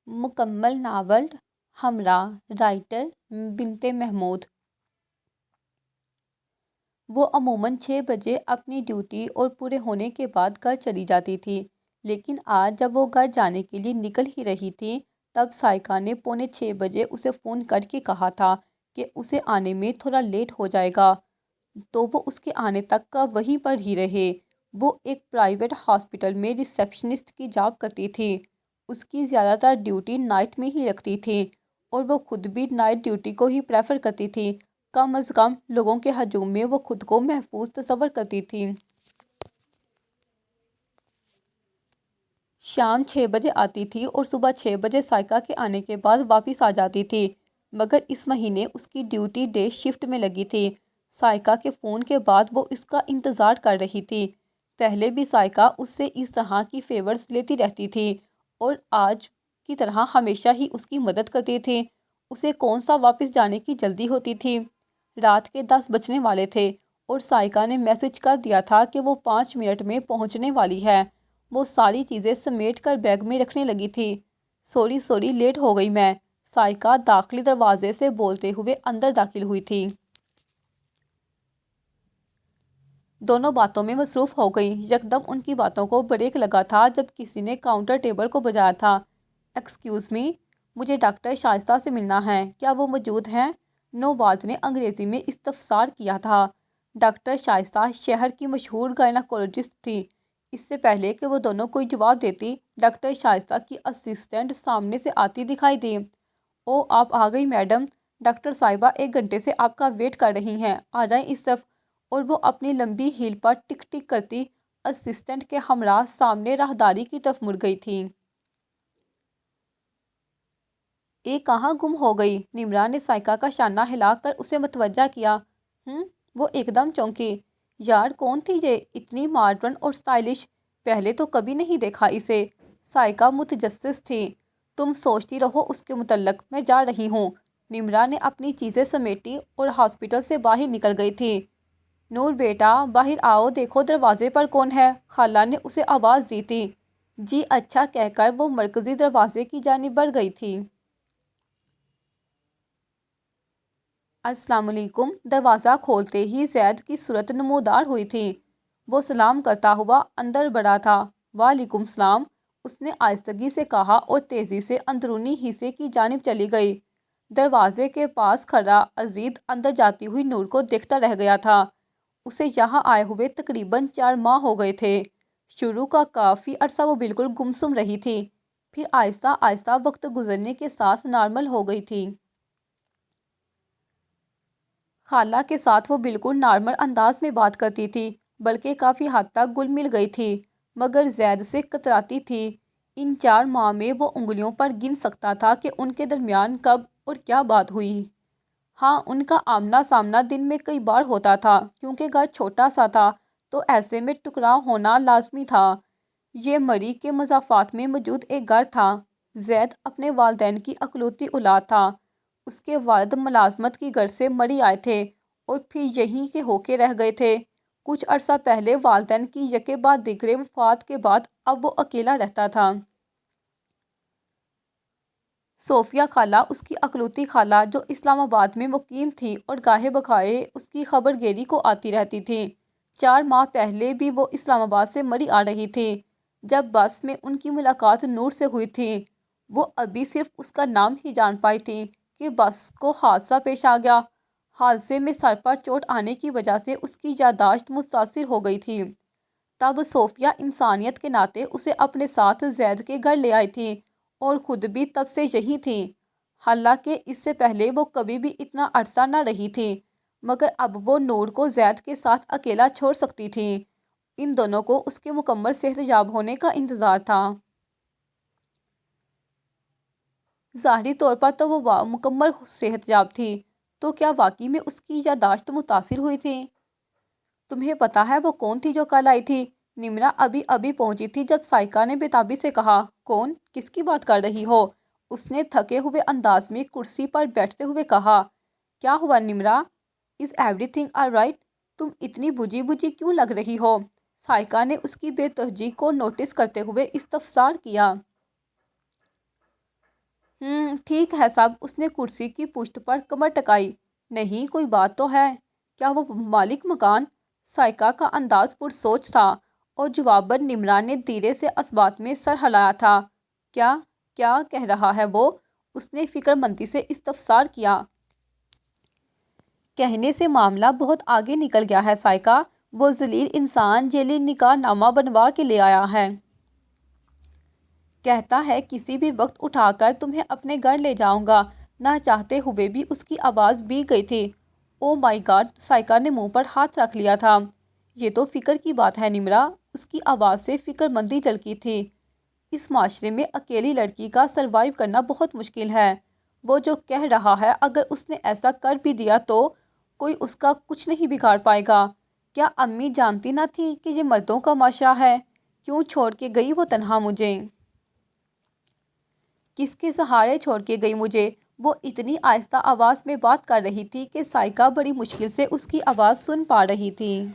مکمل ناول ہمراہ رائٹر بنت محمود۔ وہ عموماً 6 بجے اپنی ڈیوٹی اور پورے ہونے کے بعد گھر چلی جاتی تھی، لیکن آج جب وہ گھر جانے کے لیے نکل ہی رہی تھی تب سائقہ نے 5:45 بجے اسے فون کر کے کہا تھا کہ اسے آنے میں تھوڑا لیٹ ہو جائے گا، تو وہ اس کے آنے تک کا وہیں پر ہی رہے۔ وہ ایک پرائیویٹ ہاسپٹل میں ریسیپشنسٹ کی جاب کرتی تھی۔ اس کی زیادہ تر ڈیوٹی نائٹ میں ہی لگتی تھی اور وہ خود بھی نائٹ ڈیوٹی کو ہی پریفر کرتی تھی۔ کم از کم لوگوں کے ہجوم میں وہ خود کو محفوظ تصور کرتی تھی۔ شام 6 بجے آتی تھی اور صبح 6 بجے سائقہ کے آنے کے بعد واپس آ جاتی تھی، مگر اس مہینے اس کی ڈیوٹی ڈے شفٹ میں لگی تھی۔ سائقہ کے فون کے بعد وہ اس کا انتظار کر رہی تھی۔ پہلے بھی سائقہ اس سے اس طرح کی فیورز لیتی رہتی تھی اور آج کی طرح ہمیشہ ہی اس کی مدد کرتی تھی۔ اسے کون سا واپس جانے کی جلدی ہوتی تھی؟ رات کے 10 بجنے والے تھے اور سائقہ نے میسج کر دیا تھا کہ وہ 5 منٹ میں پہنچنے والی ہے۔ وہ ساری چیزیں سمیٹ کر بیگ میں رکھنے لگی تھی۔ سوری لیٹ ہو گئی میں، سائقہ داخلی دروازے سے بولتے ہوئے اندر داخل ہوئی تھی۔ دونوں باتوں میں مصروف ہو گئیں۔ یکدم ان کی باتوں کو بریک لگا تھا جب کسی نے کاؤنٹر ٹیبل کو بجایا تھا۔ ایکسکیوز می، مجھے ڈاکٹر شائستہ سے ملنا ہے، کیا وہ موجود ہیں؟ نوبات نے انگریزی میں استفسار کیا تھا۔ ڈاکٹر شائستہ شہر کی مشہور گائنیکولوجسٹ تھی۔ اس سے پہلے کہ وہ دونوں کوئی جواب دیتی، ڈاکٹر شائستہ کی اسسٹنٹ سامنے سے آتی دکھائی دی۔ او، آپ آ گئی میڈم، ڈاکٹر صاحبہ 1 گھنٹے سے آپ کا ویٹ کر رہی ہیں، آ جائیں اس طرف۔ اور وہ اپنی لمبی ہیل پر ٹک ٹک کرتی اسسٹنٹ کے ہمراہ سامنے راہداری کی طرف مڑ گئی تھی۔ کہاں گم ہو گئی؟ نمرا نے سائقہ کا شانہ ہلا کر اسے متوجہ کیا۔ وہ ایک دم چونکی۔ یار کون تھی یہ؟ اتنی ماڈرن اور سٹائلش، پہلے تو کبھی نہیں دیکھا اسے۔ سائقہ متجسس تھی۔ تم سوچتی رہو اس کے متعلق، میں جا رہی ہوں۔ نمرا نے اپنی چیزیں سمیٹی اور ہاسپٹل سے باہر نکل گئی تھی۔ نور بیٹا، باہر آؤ، دیکھو دروازے پر کون ہے، خالہ نے اسے آواز دی تھی۔ جی اچھا کہہ کر وہ مرکزی دروازے کی جانب بڑھ گئی تھی۔ السلام علیکم۔ دروازہ کھولتے ہی زید کی صورت نمودار ہوئی تھی۔ وہ سلام کرتا ہوا اندر بڑھا تھا۔ وعلیکم السلام، اس نے آہستگی سے کہا اور تیزی سے اندرونی حصے کی جانب چلی گئی۔ دروازے کے پاس کھڑا عزیز اندر جاتی ہوئی نور کو دیکھتا رہ گیا تھا۔ اسے یہاں آئے ہوئے تقریباً 4 ماہ ہو گئے تھے۔ شروع کا کافی عرصہ وہ بالکل گمسم رہی تھی، پھر آہستہ آہستہ وقت گزرنے کے ساتھ نارمل ہو گئی تھی۔ خالہ کے ساتھ وہ بالکل نارمل انداز میں بات کرتی تھی، بلکہ کافی حد تک گل مل گئی تھی، مگر زید سے کتراتی تھی۔ ان 4 ماہ میں وہ انگلیوں پر گن سکتا تھا کہ ان کے درمیان کب اور کیا بات ہوئی۔ ہاں، ان کا آمنا سامنا دن میں کئی بار ہوتا تھا، کیونکہ گھر چھوٹا سا تھا تو ایسے میں ٹکراؤ ہونا لازمی تھا۔ یہ مری کے مضافات میں موجود ایک گھر تھا۔ زید اپنے والدین کی اکلوتی اولاد تھا۔ اس کے والد ملازمت کی غرض سے مری آئے تھے اور پھر یہیں کے ہو کے رہ گئے تھے۔ کچھ عرصہ پہلے والدین کی یکے بعد دیگرے وفات کے بعد اب وہ اکیلا رہتا تھا۔ صوفیہ خالہ اس کی اکلوتی خالہ جو اسلام آباد میں مقیم تھی اور گاہے بگاہے اس کی خبر گیری کو آتی رہتی تھی۔ 4 ماہ پہلے بھی وہ اسلام آباد سے مری آ رہی تھی جب بس میں ان کی ملاقات نور سے ہوئی تھی۔ وہ ابھی صرف اس کا نام ہی جان پائی تھی کہ بس کو حادثہ پیش آ گیا۔ حادثے میں سر پر چوٹ آنے کی وجہ سے اس کی یادداشت متاثر ہو گئی تھی۔ تب صوفیہ انسانیت کے ناطے اسے اپنے ساتھ زید کے گھر لے آئی تھی اور خود بھی تب سے یہی تھی۔ حالانکہ اس سے پہلے وہ کبھی بھی اتنا عرصہ نہ رہی تھی، مگر اب وہ نور کو زید کے ساتھ اکیلا چھوڑ سکتی تھی۔ ان دونوں کو اس کے مکمل صحت یاب ہونے کا انتظار تھا۔ ظاہری طور پر تو وہ مکمل صحت یاب تھی، تو کیا واقعی میں اس کی یادداشت متاثر ہوئی تھی؟ تمہیں پتا ہے وہ کون تھی جو کل آئی تھی؟ نمرا ابھی پہنچی تھی جب سائقہ نے بےتابی سے کہا۔ کون؟ کس کی بات کر رہی ہو؟ اس نے تھکے ہوئے انداز میں کرسی پر بیٹھتے ہوئے کہا۔ کیا ہوا Nimra? Is every thing all right? تم اتنی بجھی بجھی کیوں لگ رہی ہو؟ سائقہ نے اس کی بے توجہی کو نوٹس کرتے ہوئے استفسار کیا۔ ٹھیک ہے صاحب، اس نے کرسی کی پشت پر کمر ٹکائی۔ نہیں، کوئی بات تو ہے؟ کیا وہ مالک مکان؟ سائقہ کا انداز پرسوچ تھا اور جواباً نمرا نے دھیرے سے اثبات میں سر ہلایا تھا۔ کیا کیا کہہ رہا ہے وہ؟ اس نے فکر مندی سے استفسار کیا۔ کہنے سے معاملہ بہت آگے نکل گیا ہے سائقہ، وہ ذلیل انسان جعلی نکاح نامہ بنوا کے لے آیا ہے۔ کہتا ہے کسی بھی وقت اٹھا کر تمہیں اپنے گھر لے جاؤں گا۔ نہ چاہتے ہوئے بھی اس کی آواز بھیگ گئی تھی۔ او مائی گاڈ! سائقہ نے منہ پر ہاتھ رکھ لیا تھا۔ یہ تو فکر کی بات ہے نمرا، اس کی آواز سے فکر مندی جھلکی تھی۔ اس معاشرے میں اکیلی لڑکی کا سروائیو کرنا بہت مشکل ہے۔ وہ جو کہہ رہا ہے اگر اس نے ایسا کر بھی دیا تو کوئی اس کا کچھ نہیں بگاڑ پائے گا۔ کیا امی جانتی نہ تھی کہ یہ مردوں کا معاشرہ ہے؟ کیوں چھوڑ کے گئی وہ تنہا مجھے؟ کس کے سہارے چھوڑ کے گئی مجھے؟ وہ اتنی آہستہ آواز میں بات کر رہی تھی کہ سائقہ بڑی مشکل سے اس کی آواز سن پا رہی تھی۔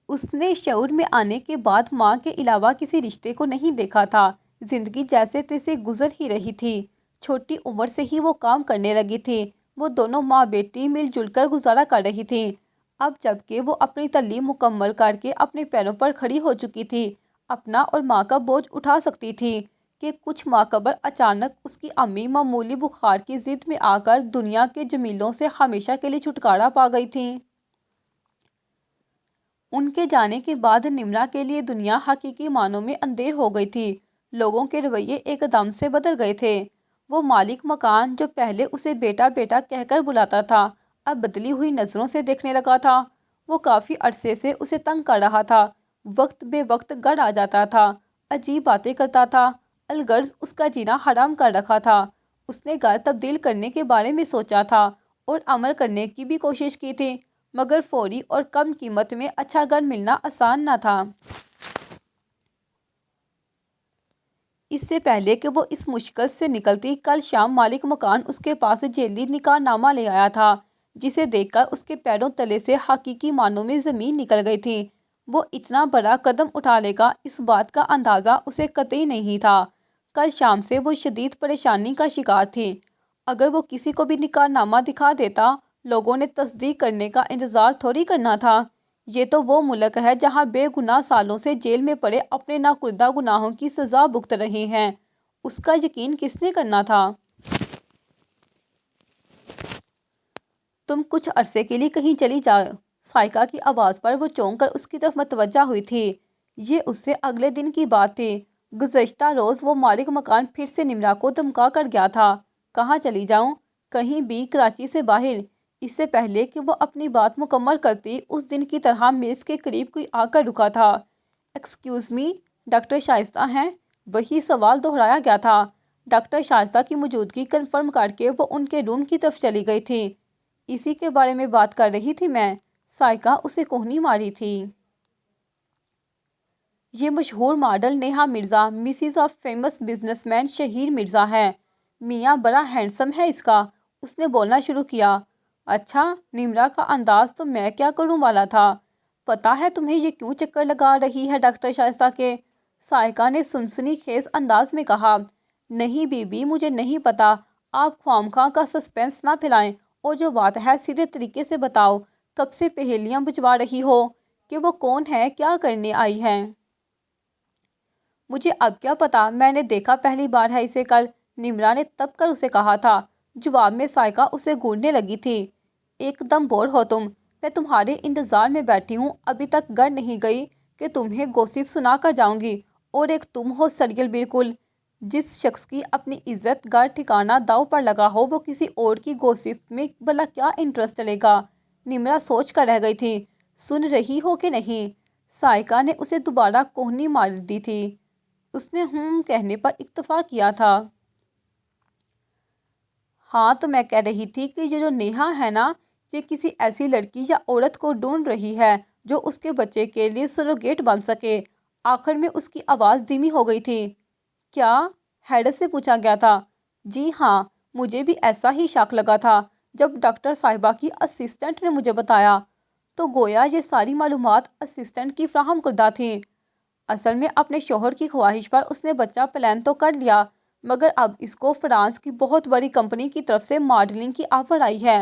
اس نے شعور میں آنے کے بعد ماں کے علاوہ کسی رشتے کو نہیں دیکھا تھا۔ زندگی جیسے تیسے گزر ہی رہی تھی۔ چھوٹی عمر سے ہی وہ کام کرنے لگی تھی۔ وہ دونوں ماں بیٹی مل جل کر گزارا کر رہی تھی۔ اب جب کہ وہ اپنی تعلیم مکمل کر کے اپنے پیروں پر کھڑی ہو چکی تھی، اپنا اور ماں کا بوجھ اٹھا سکتی تھی، کہ کچھ ماہ قبل اچانک اس کی امی معمولی بخار کی زد میں آ کر دنیا کے جمیلوں سے ہمیشہ کے لیے چھٹکارا پا گئی تھیں۔ ان کے جانے کے بعد نمرا کے لیے دنیا حقیقی معنوں میں اندھیر ہو گئی تھی۔ لوگوں کے رویے ایک دم سے بدل گئے تھے۔ وہ مالک مکان جو پہلے اسے بیٹا بیٹا کہہ کر بلاتا تھا، اب بدلی ہوئی نظروں سے دیکھنے لگا تھا۔ وہ کافی عرصے سے اسے تنگ کر رہا تھا، وقت بے وقت گھر آ جاتا تھا، عجیب باتیں کرتا تھا، الغرض اس کا جینا حرام کر رکھا تھا۔ اس نے گھر تبدیل کرنے کے بارے میں سوچا تھا اور عمل کرنے کی بھی کوشش کی تھی، مگر فوری اور کم قیمت میں اچھا گھر ملنا آسان نہ تھا۔ اس سے پہلے کہ وہ اس مشکل سے نکلتی، کل شام مالک مکان اس کے پاس جعلی نکاح نامہ لے آیا تھا، جسے دیکھ کر اس کے پیروں تلے سے حقیقی معنوں میں زمین نکل گئی تھی۔ وہ اتنا بڑا قدم اٹھا لے گا اس بات کا اندازہ اسے قطعی نہیں تھا۔ کل شام سے وہ شدید پریشانی کا شکار تھی۔ اگر وہ کسی کو بھی نکاح نامہ دکھا دیتا، لوگوں نے تصدیق کرنے کا انتظار تھوڑی کرنا تھا۔ یہ تو وہ ملک ہے جہاں بے گناہ سالوں سے جیل میں پڑے اپنے ناکردہ گناہوں کی سزا بھگت رہے ہیں۔ اس کا یقین کس نے کرنا تھا؟ تم کچھ عرصے کے لیے کہیں چلی جاؤ۔ سائقہ کی آواز پر وہ چونک کر اس کی طرف متوجہ ہوئی تھی۔ یہ اس سے اگلے دن کی بات تھی۔ گزشتہ روز وہ مالک مکان پھر سے نمرا کو دھمکا کر گیا تھا۔ کہاں چلی جاؤں؟ کہیں بھی کراچی سے باہر۔ اس سے پہلے کہ وہ اپنی بات مکمل کرتی، اس دن کی طرح میز کے قریب کوئی آ کر رکا تھا۔ ایکسکیوز می، ڈاکٹر شائستہ ہیں؟ وہی سوال دہرایا گیا تھا۔ ڈاکٹر شائستہ کی موجودگی کنفرم کر کے وہ ان کے روم کی طرف چلی گئی تھی۔ اسی کے بارے میں بات کر رہی تھی میں، سائقہ اسے کوہنی ماری تھی۔ یہ مشہور model Neha Mirza, Mrs of famous businessman Shaheer Mirza ہے۔ میاں بڑا ہینڈسم ہے اس کا، اس نے بولنا شروع کیا۔ اچھا، نمرا کا انداز تو میں کیا کروں والا تھا۔ پتہ ہے تمہیں یہ کیوں چکر لگا رہی ہے ڈاکٹر شائستہ کے؟ سائقہ نے سنسنی خیز انداز میں کہا۔ نہیں بی بی، مجھے نہیں پتا، آپ خواہ کا سسپینس نہ پھیلائیں، اور جو بات ہے سیدھے طریقے سے بتاؤ، کب سے پہیلیاں بجھوا رہی ہو کہ وہ کون ہے، کیا کرنے آئی ہے؟ مجھے اب کیا پتا، میں نے دیکھا پہلی بار ہے اسے کل، نمرا نے تب کر اسے کہا تھا۔ جواب میں سائقہ اسے گھورنے لگی تھی۔ ایک دم بور ہو تم، میں تمہارے انتظار میں بیٹھی ہوں، ابھی تک گھر نہیں گئی کہ تمہیں گوسپ سنا کر جاؤں گی، اور ایک تم ہو سریل بالکل۔ جس شخص کی اپنی عزت گھر ٹھکانہ داؤ پر لگا ہو، وہ کسی اور کی گوسپ میں بھلا کیا انٹرسٹ لے گا؟ نمرا سوچ کر رہ گئی تھی۔ سن رہی ہو کہ نہیں؟ سائقہ نے اسے دوبارہ کوہنی مار دی تھی۔ اس نے کہنے پر اکتفا کیا تھا۔ ہاں تو میں کہہ رہی تھی کہ یہ جو نیہا ہے نا، یہ کسی ایسی لڑکی یا عورت کو ڈھونڈ رہی ہے جو اس کے بچے کے لیے سروگیٹ بن سکے۔ آخر میں اس کی آواز دھیمی ہو گئی تھی۔ کیا؟ حیرت سے پوچھا گیا تھا۔ جی ہاں، مجھے بھی ایسا ہی شاک لگا تھا جب ڈاکٹر صاحبہ کی اسسٹنٹ نے مجھے بتایا، تو گویا یہ ساری معلومات اسسٹنٹ کی فراہم کردہ تھیں۔ اصل میں اپنے شوہر کی خواہش پر اس نے بچہ پلان تو کر لیا، مگر اب اس کو فرانس کی بہت بڑی کمپنی کی طرف سے ماڈلنگ کی آفر آئی ہے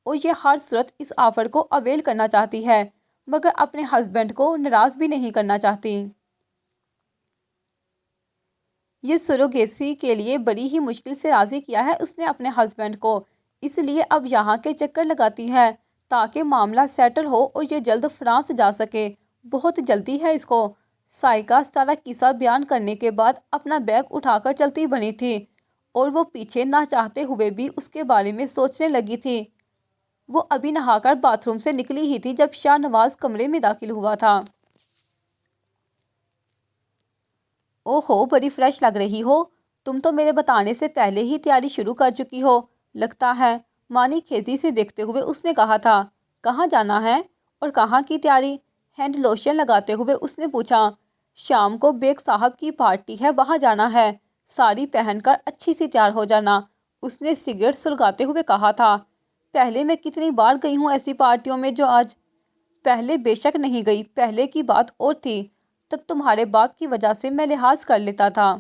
اور یہ ہر صورت اس آفر کو اویل کرنا چاہتی ہے، مگر اپنے ہسبینڈ کو ناراض بھی نہیں کرنا چاہتی۔ یہ سروگیسی کے لیے بڑی ہی مشکل سے راضی کیا ہے اس نے اپنے ہسبینڈ کو، اس لیے اب یہاں کے چکر لگاتی ہے تاکہ معاملہ سیٹل ہو اور یہ جلد فرانس جا سکے۔ بہت جلدی ہے اس کو۔ سائقہ سارا قصہ بیان کرنے کے بعد اپنا بیگ اٹھا کر چلتی بنی تھی اور وہ پیچھے نہ چاہتے ہوئے بھی اس کے بارے میں سوچنے لگی تھی۔ وہ ابھی نہا کر باتھ روم سے نکلی ہی تھی جب شاہ نواز کمرے میں داخل ہوا تھا۔ اوہو، بڑی فریش لگ رہی ہو، تم تو میرے بتانے سے پہلے ہی تیاری شروع کر چکی ہو لگتا ہے، مانی خیزی سے دیکھتے ہوئے اس نے کہا تھا۔ کہاں جانا ہے اور کہاں کی تیاری؟ ہینڈ لوشن لگاتے ہوئے اس نے پوچھا۔ شام کو بیگ صاحب کی پارٹی ہے، وہاں جانا ہے، ساڑی پہن کر اچھی سی تیار ہو جانا، اس نے سگریٹ سلگاتے ہوئے کہا تھا۔ پہلے میں کتنی بار گئی ہوں ایسی پارٹیوں میں جو آج۔ پہلے بے شک نہیں گئی، پہلے کی بات اور تھی، تب تمہارے باپ کی وجہ سے میں لحاظ کر لیتا تھا،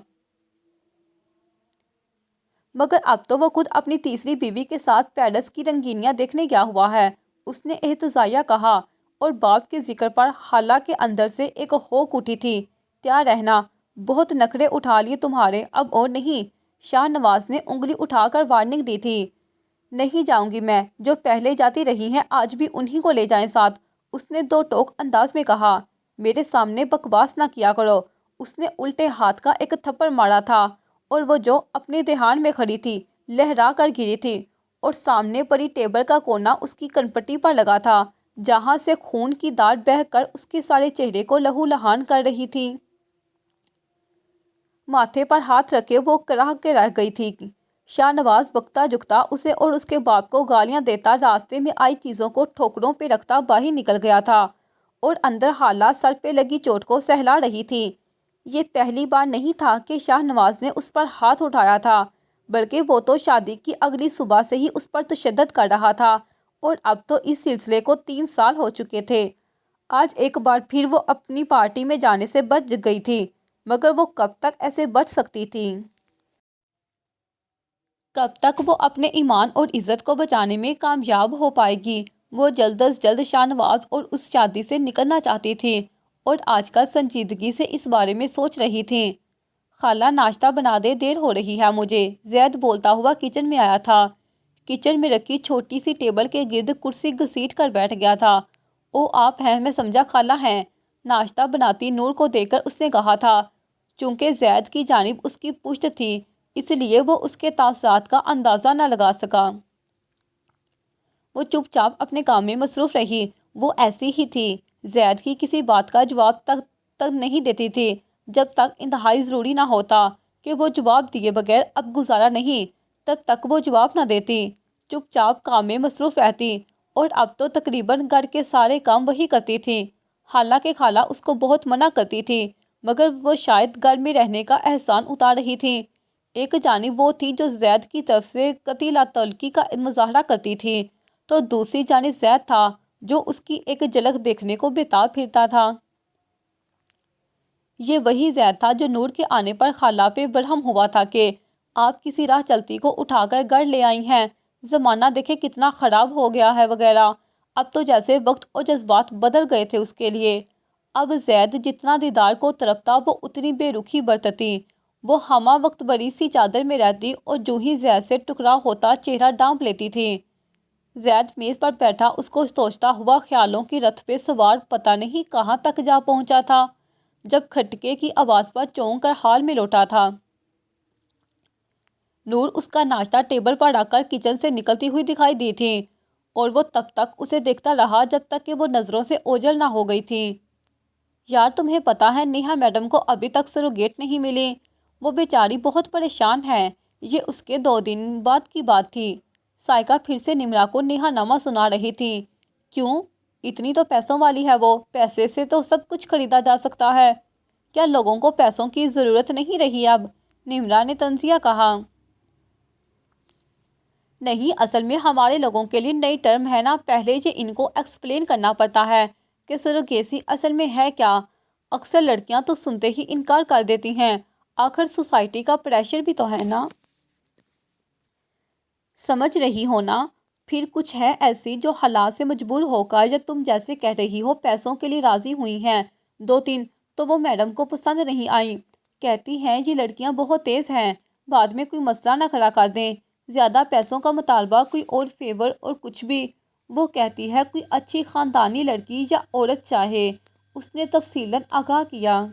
مگر اب تو وہ خود اپنی تیسری بیوی کے ساتھ پیرس کی رنگینیاں دیکھنے گیا ہوا ہے، اس نے احتجاجیہ کہا، اور باپ کے ذکر پر خالہ کے اندر سے ایک ہوک اٹھی تھی۔ تیار رہنا، بہت نخرے اٹھا لیے تمہارے، اب اور نہیں، شاہ نواز نے انگلی اٹھا کر وارننگ دی تھی۔ نہیں جاؤں گی میں، جو پہلے جاتی رہی ہیں آج بھی انہی کو لے جائیں ساتھ، اس نے دو ٹوک انداز میں کہا۔ میرے سامنے بکواس نہ کیا کرو، اس نے الٹے ہاتھ کا ایک تھپڑ مارا تھا اور وہ جو اپنے دھیان میں کھڑی تھی لہرا کر گری تھی اور سامنے پڑی ٹیبل کا کونا اس کی کنپٹی پر لگا تھا جہاں سے خون کی دھار بہہ کر اس کے سارے چہرے کو لہو لہان کر رہی تھی۔ ماتھے پر ہاتھ رکھے وہ کراہ کے رہ گئی تھی۔ شاہ نواز بکتا جھکتا اسے اور اس کے باپ کو گالیاں دیتا راستے میں آئی چیزوں کو ٹھوکروں پہ رکھتا باہر نکل گیا تھا اور اندر خالہ سر پہ لگی چوٹ کو سہلا رہی تھی۔ یہ پہلی بار نہیں تھا کہ شاہ نواز نے اس پر ہاتھ اٹھایا تھا، بلکہ وہ تو شادی کی اگلی صبح سے ہی اس پر تشدد کر رہا تھا اور اب تو اس سلسلے کو 3 سال ہو چکے تھے۔ آج ایک بار پھر وہ اپنی پارٹی میں جانے سے بچ گئی تھی، مگر وہ کب تک ایسے بچ سکتی تھی؟ کب تک وہ اپنے ایمان اور عزت کو بچانے میں کامیاب ہو پائے گی؟ وہ جلد از جلد شاہ نواز اور اس شادی سے نکلنا چاہتی تھی اور آج کل سنجیدگی سے اس بارے میں سوچ رہی تھی۔ خالہ ناشتہ بنا دے، دیر ہو رہی ہے مجھے، زید بولتا ہوا کچن میں آیا تھا۔ کچن میں رکھی چھوٹی سی ٹیبل کے گرد کرسی گھسیٹ کر بیٹھ گیا تھا۔ او آپ ہیں، میں سمجھا خالہ ہیں۔ ناشتہ بناتی نور کو دیکھ کر اس نے کہا تھا۔ چونکہ زید کی جانب اس کی پشت تھی اس لیے وہ اس کے تاثرات کا اندازہ نہ لگا سکا۔ وہ چپ چاپ اپنے کام میں مصروف رہی۔ وہ ایسی ہی تھی، زید کی کسی بات کا جواب تک نہیں دیتی تھی جب تک انتہائی ضروری نہ ہوتا کہ وہ جواب دیے بغیر اب گزارا نہیں، تب تک وہ جواب نہ دیتی، چپ چاپ کام میں مصروف رہتی اور اب تو تقریباً گھر کے سارے کام وہی کرتی تھی۔ حالانکہ خالہ اس کو بہت منع کرتی تھی، مگر وہ شاید گھر میں رہنے کا احسان اتار رہی تھی۔ ایک جانب وہ تھی جو زید کی طرف سے قطعی لا تعلقی کا مظاہرہ کرتی تھی، تو دوسری جانب زید تھا جو اس کی ایک جھلک دیکھنے کو بےتاب پھرتا تھا۔ یہ وہی زید تھا جو نور کے آنے پر خالہ پہ برہم ہوا تھا کہ آپ کسی راہ چلتی کو اٹھا کر گھر لے آئی ہیں، زمانہ دیکھے کتنا خراب ہو گیا ہے وغیرہ۔ اب تو جیسے وقت اور جذبات بدل گئے تھے اس کے لیے۔ اب زید جتنا دیدار کو تڑپتا وہ اتنی بے رخی برتتی۔ وہ ہمہ وقت بڑی سی چادر میں رہتی اور جو ہی زید سے ٹکراؤ ہوتا چہرہ ڈھانپ لیتی تھی۔ زید میز پر بیٹھا اس کو سوچتا ہوا خیالوں کی رتھ پہ سوار پتہ نہیں کہاں تک جا پہنچا تھا جب کھٹکے کی آواز پر چونک کر ہال میں لوٹا تھا۔ نور اس کا ناشتہ ٹیبل پر رکھ کر کچن سے نکلتی ہوئی دکھائی دی تھی اور وہ تب تک اسے دیکھتا رہا جب تک کہ وہ نظروں سے اوجھل نہ ہو گئی تھی۔ یار تمہیں پتہ ہے نیہا میڈم کو ابھی تک سروگیٹ نہیں ملی، وہ بیچاری بہت پریشان ہے، یہ اس کے 2 دن بعد کی بات تھی۔ سائقہ پھر سے نمرا کو نیہا نامہ سنا رہی تھی۔ کیوں؟ اتنی تو پیسوں والی ہے وہ، پیسے سے تو سب کچھ خریدا جا سکتا ہے، کیا لوگوں کو پیسوں کی ضرورت نہیں رہی اب؟ نمرا نے طنزیہ کہا۔ نہیں، اصل میں ہمارے لوگوں کے لیے نئی ٹرم ہے نا، پہلے یہ ان کو ایکسپلین کرنا پڑتا ہے کہ سروگیسی اصل میں ہے کیا۔ اکثر لڑکیاں تو سنتے ہی انکار کر دیتی ہیں۔ آخر سوسائٹی کا پریشر بھی تو ہے نا، سمجھ رہی ہو نا؟ پھر کچھ ہے ایسی جو حالات سے مجبور ہو کر یا تم جیسے کہہ رہی ہو پیسوں کے لیے راضی ہوئی ہیں، 2-3 تو وہ میڈم کو پسند نہیں آئی، کہتی ہیں یہ لڑکیاں بہت تیز ہیں، بعد میں کوئی مسئلہ نہ کھڑا کر دیں، زیادہ پیسوں کا مطالبہ، کوئی اور فیور اور کچھ بھی، وہ کہتی ہے کوئی اچھی خاندانی لڑکی یا عورت چاہے، اس نے تفصیلاً آگاہ کیا۔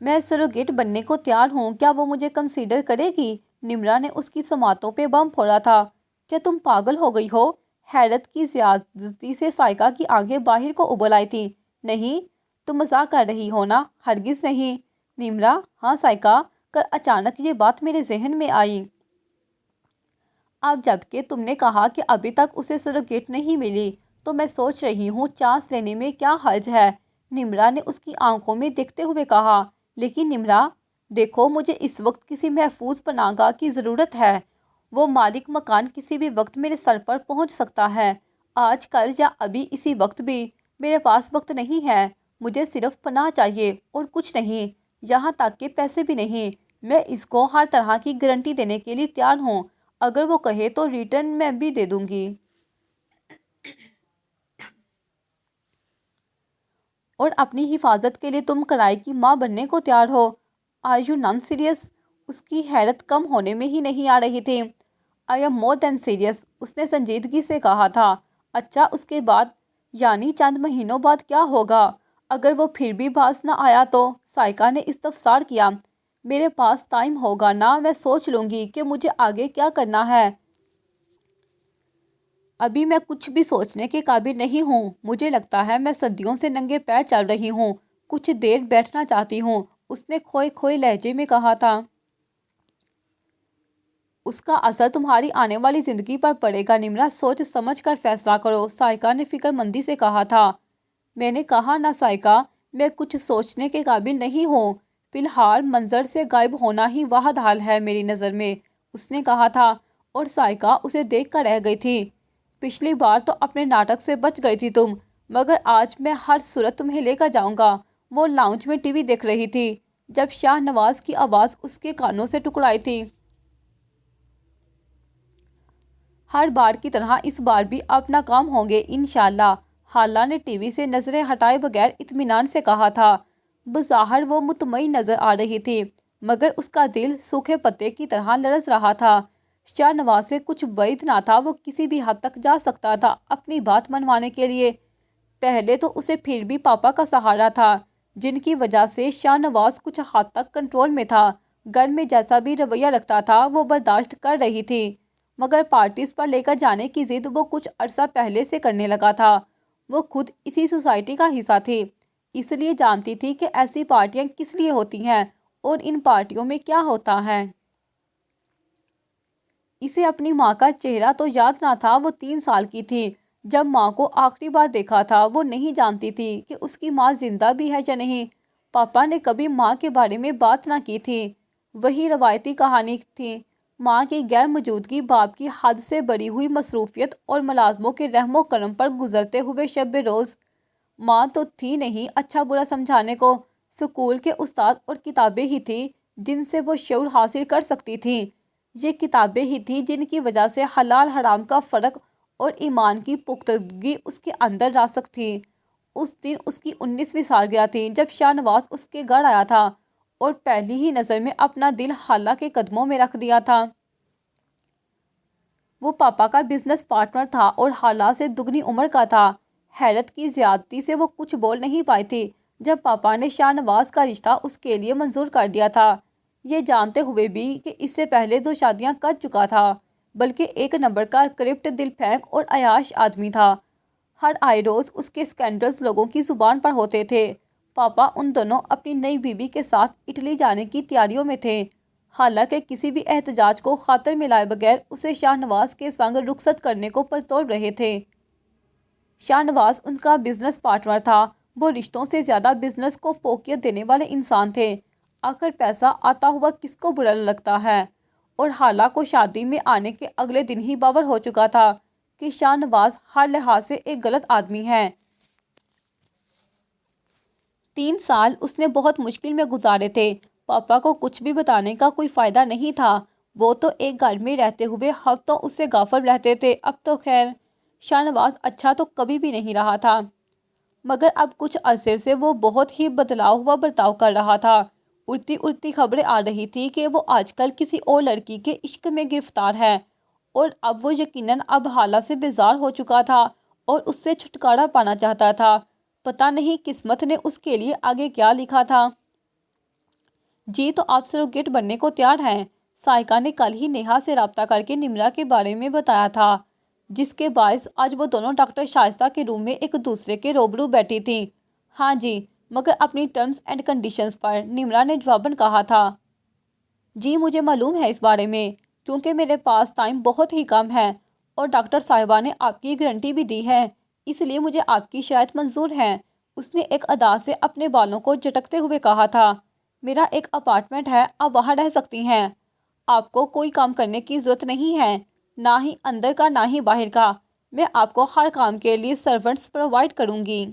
میں سروگیٹ بننے کو تیار ہوں، کیا وہ مجھے کنسیڈر کرے گی؟ نمرا نے اس کی سماعتوں پہ بم پھوڑا تھا۔ کیا تم پاگل ہو گئی ہو؟ حیرت کی زیادتی سے سائقہ کی آنکھیں باہر کو ابل آئی تھیں۔ نہیں، تم مذاق کر رہی ہو نا؟ ہرگز نہیں۔ نمرا: ہاں سائقہ، کل اچانک یہ بات میرے ذہن میں آئی۔ اب جب کہ تم نے کہا کہ ابھی تک اسے سروگیٹ نہیں ملی، تو میں سوچ رہی ہوں چانس لینے میں کیا حرج ہے؟ نمرا نے اس کی آنکھوں میں دیکھتے ہوئے کہا۔ لیکن نمرا، دیکھو مجھے اس وقت کسی محفوظ پناہ گاہ کی ضرورت ہے۔ وہ مالک مکان کسی بھی وقت میرے سر پر پہنچ سکتا ہے، آج کل یا ابھی اسی وقت بھی۔ میرے پاس وقت نہیں ہے، مجھے صرف پناہ چاہیے اور کچھ نہیں، یہاں تک کہ پیسے بھی نہیں۔ میں اس کو ہر طرح کی گارنٹی دینے کے لیے تیار ہوں، اگر وہ کہے تو ریٹرن میں بھی دے دوں گی۔ اور اپنی حفاظت کے لیے تم کرائے کی ماں بننے کو تیار ہو؟ Are you non serious? اس کی حیرت کم ہونے میں ہی نہیں آ رہی تھی۔ I am more then serious, اس نے سنجیدگی سے کہا تھا۔ اچھا، اس کے بعد؟ یعنی چند مہینوں بعد کیا ہوگا؟ اگر وہ پھر بھی باز نہ آیا تو؟ سائقہ نے استفسار کیا۔ میرے پاس ٹائم ہوگا نا، میں سوچ لوں گی کہ مجھے آگے کیا کرنا ہے۔ ابھی میں کچھ بھی سوچنے کے قابل نہیں ہوں، مجھے لگتا ہے میں صدیوں سے ننگے پیر چل رہی ہوں، کچھ دیر بیٹھنا چاہتی ہوں، اس نے کھوئے کھوئے لہجے میں کہا تھا۔ اس کا اثر تمہاری آنے والی زندگی پر پڑے گا نمرا، سوچ سمجھ کر فیصلہ کرو، سائقہ نے فکر مندی سے کہا تھا۔ میں نے کہا نا سائقہ، میں کچھ سوچنے کے قابل نہیں ہوں، فی الحال منظر سے غائب ہونا ہی واحد حل ہے میری نظر میں، اس نے کہا تھا، اور سائقہ اسے دیکھ کر رہ گئی تھی۔ پچھلی بار تو اپنے ناٹک سے بچ گئی تھی تم، مگر آج میں ہر صورت تمہیں لے کر جاؤں گا۔ وہ لاؤنج میں ٹی وی دیکھ رہی تھی جب شاہ نواز کی آواز اس کے کانوں سے ٹکرائی تھی۔ ہر بار کی طرح اس بار بھی آپ ناکام ہوں گے انشاءاللہ، حالہ نے ٹی وی سے نظریں ہٹائے بغیر اطمینان سے کہا تھا۔ بظاہر وہ مطمئن نظر آ رہی تھی، مگر اس کا دل سوکھے پتے کی طرح لرز رہا تھا۔ شاہ نواز سے کچھ بعید نہ تھا، وہ کسی بھی حد تک جا سکتا تھا اپنی بات منوانے کے لیے۔ پہلے تو اسے پھر بھی پاپا کا سہارا تھا، جن کی وجہ سے شاہ نواز کچھ حد تک کنٹرول میں تھا، گھر میں جیسا بھی رویہ رکھتا تھا وہ برداشت کر رہی تھی، مگر پارٹیز پر لے کر جانے کی ضد وہ کچھ عرصہ پہلے سے کرنے لگا تھا۔ وہ خود اسی سوسائٹی کا حصہ تھی، اس لیے جانتی تھی کہ ایسی پارٹیاں کس لیے ہوتی ہیں اور ان پارٹیوں میں کیا ہوتا ہے۔ اسے اپنی ماں کا چہرہ تو یاد نہ تھا، وہ 3 سال کی تھی جب ماں کو آخری بار دیکھا تھا، وہ نہیں جانتی تھی کہ اس کی ماں زندہ بھی ہے یا نہیں۔ پاپا نے کبھی ماں کے بارے میں بات نہ کی تھی، وہی روایتی کہانی تھی، ماں کی غیر موجودگی، باپ کی حد سے بڑھی ہوئی مصروفیت اور ملازموں کے رحم و کرم پر گزرتے ہوئے شب روز۔ ماں تو تھی نہیں اچھا برا سمجھانے کو، اسکول کے استاد اور کتابیں ہی تھی جن سے وہ شعور حاصل کر سکتی تھی، یہ کتابیں ہی تھی جن کی وجہ سے حلال حرام کا فرق اور ایمان کی پختگی اس کے اندر راسخ تھی۔ اس دن اس کی 19ویں سالگرہ تھی جب شاہ نواز اس کے گھر آیا تھا اور پہلی ہی نظر میں اپنا دل حالہ کے قدموں میں رکھ دیا تھا۔ وہ پاپا کا بزنس پارٹنر تھا اور حالہ سے دگنی عمر کا تھا۔ حیرت کی زیادتی سے وہ کچھ بول نہیں پائی تھی جب پاپا نے شاہ نواز کا رشتہ اس کے لیے منظور کر دیا تھا، یہ جانتے ہوئے بھی کہ اس سے پہلے 2 شادیاں کر چکا تھا، بلکہ ایک نمبر کا کرپٹ، دل پھینک اور عیاش آدمی تھا۔ ہر آئے روز اس کے اسکینڈلز لوگوں کی زبان پر ہوتے تھے۔ پاپا ان دنوں اپنی نئی بیوی کے ساتھ اٹلی جانے کی تیاریوں میں تھے، حالانکہ کسی بھی احتجاج کو خاطر میں لائے بغیر اسے شاہ نواز کے سنگ رخصت کرنے کو پرتوڑ رہے تھے۔ شاہ نواز ان کا بزنس پارٹنر تھا، وہ رشتوں سے زیادہ بزنس کو فوقیت دینے والے انسان تھے۔ آخر پیسہ آتا ہوا کس کو برا لگتا ہے؟ اور حالہ کو شادی میں آنے کے اگلے دن ہی باور ہو چکا تھا کہ شاہ نواز ہر لحاظ سے ایک غلط آدمی ہے۔ 3 سال اس نے بہت مشکل میں گزارے تھے۔ پاپا کو کچھ بھی بتانے کا کوئی فائدہ نہیں تھا، وہ تو ایک گھر میں رہتے ہوئے ہفتوں اس سے غافل رہتے تھے۔ اب تو خیر شاہ نواز اچھا تو کبھی بھی نہیں رہا تھا، مگر اب کچھ عرصے سے وہ بہت ہی بدلا ہوا برتاؤ کر رہا تھا۔ اڑتی اڑتی خبریں آ رہی تھی کہ وہ آج کل کسی اور لڑکی کے عشق میں گرفتار ہے، اور اب وہ یقیناً اب حالہ سے بیزار ہو چکا تھا اور اس سے چھٹکارا پانا چاہتا تھا۔ پتہ نہیں قسمت نے اس کے لیے آگے کیا لکھا تھا۔ جی تو آپ سروگیٹ بننے کو تیار ہیں؟ سائقہ نے کل ہی نیہا سے رابطہ کر کے نمرا کے بارے میں بتایا تھا، جس کے باعث آج وہ دونوں ڈاکٹر شائستہ کے روم میں ایک دوسرے کے روبرو بیٹھی تھیں۔ ہاں جی، مگر اپنی ٹرمز اینڈ کنڈیشنز پر، نمرا نے جواباً کہا تھا۔ جی مجھے معلوم ہے اس بارے میں، کیونکہ میرے پاس ٹائم بہت ہی کم ہے، اور ڈاکٹر صاحبہ نے آپ کی گارنٹی بھی دی ہے، اس لیے مجھے آپ کی شرائط منظور ہیں۔ اس نے ایک ادا سے اپنے بالوں کو جھٹکتے ہوئے کہا تھا۔ میرا ایک اپارٹمنٹ ہے، آپ وہاں رہ سکتی ہیں۔ آپ کو کوئی کام کرنے کی ضرورت نہیں ہے، نہ ہی اندر کا نہ ہی باہر کا۔ میں آپ کو ہر کام کے لیے سرونٹس پرووائڈ کروں گی۔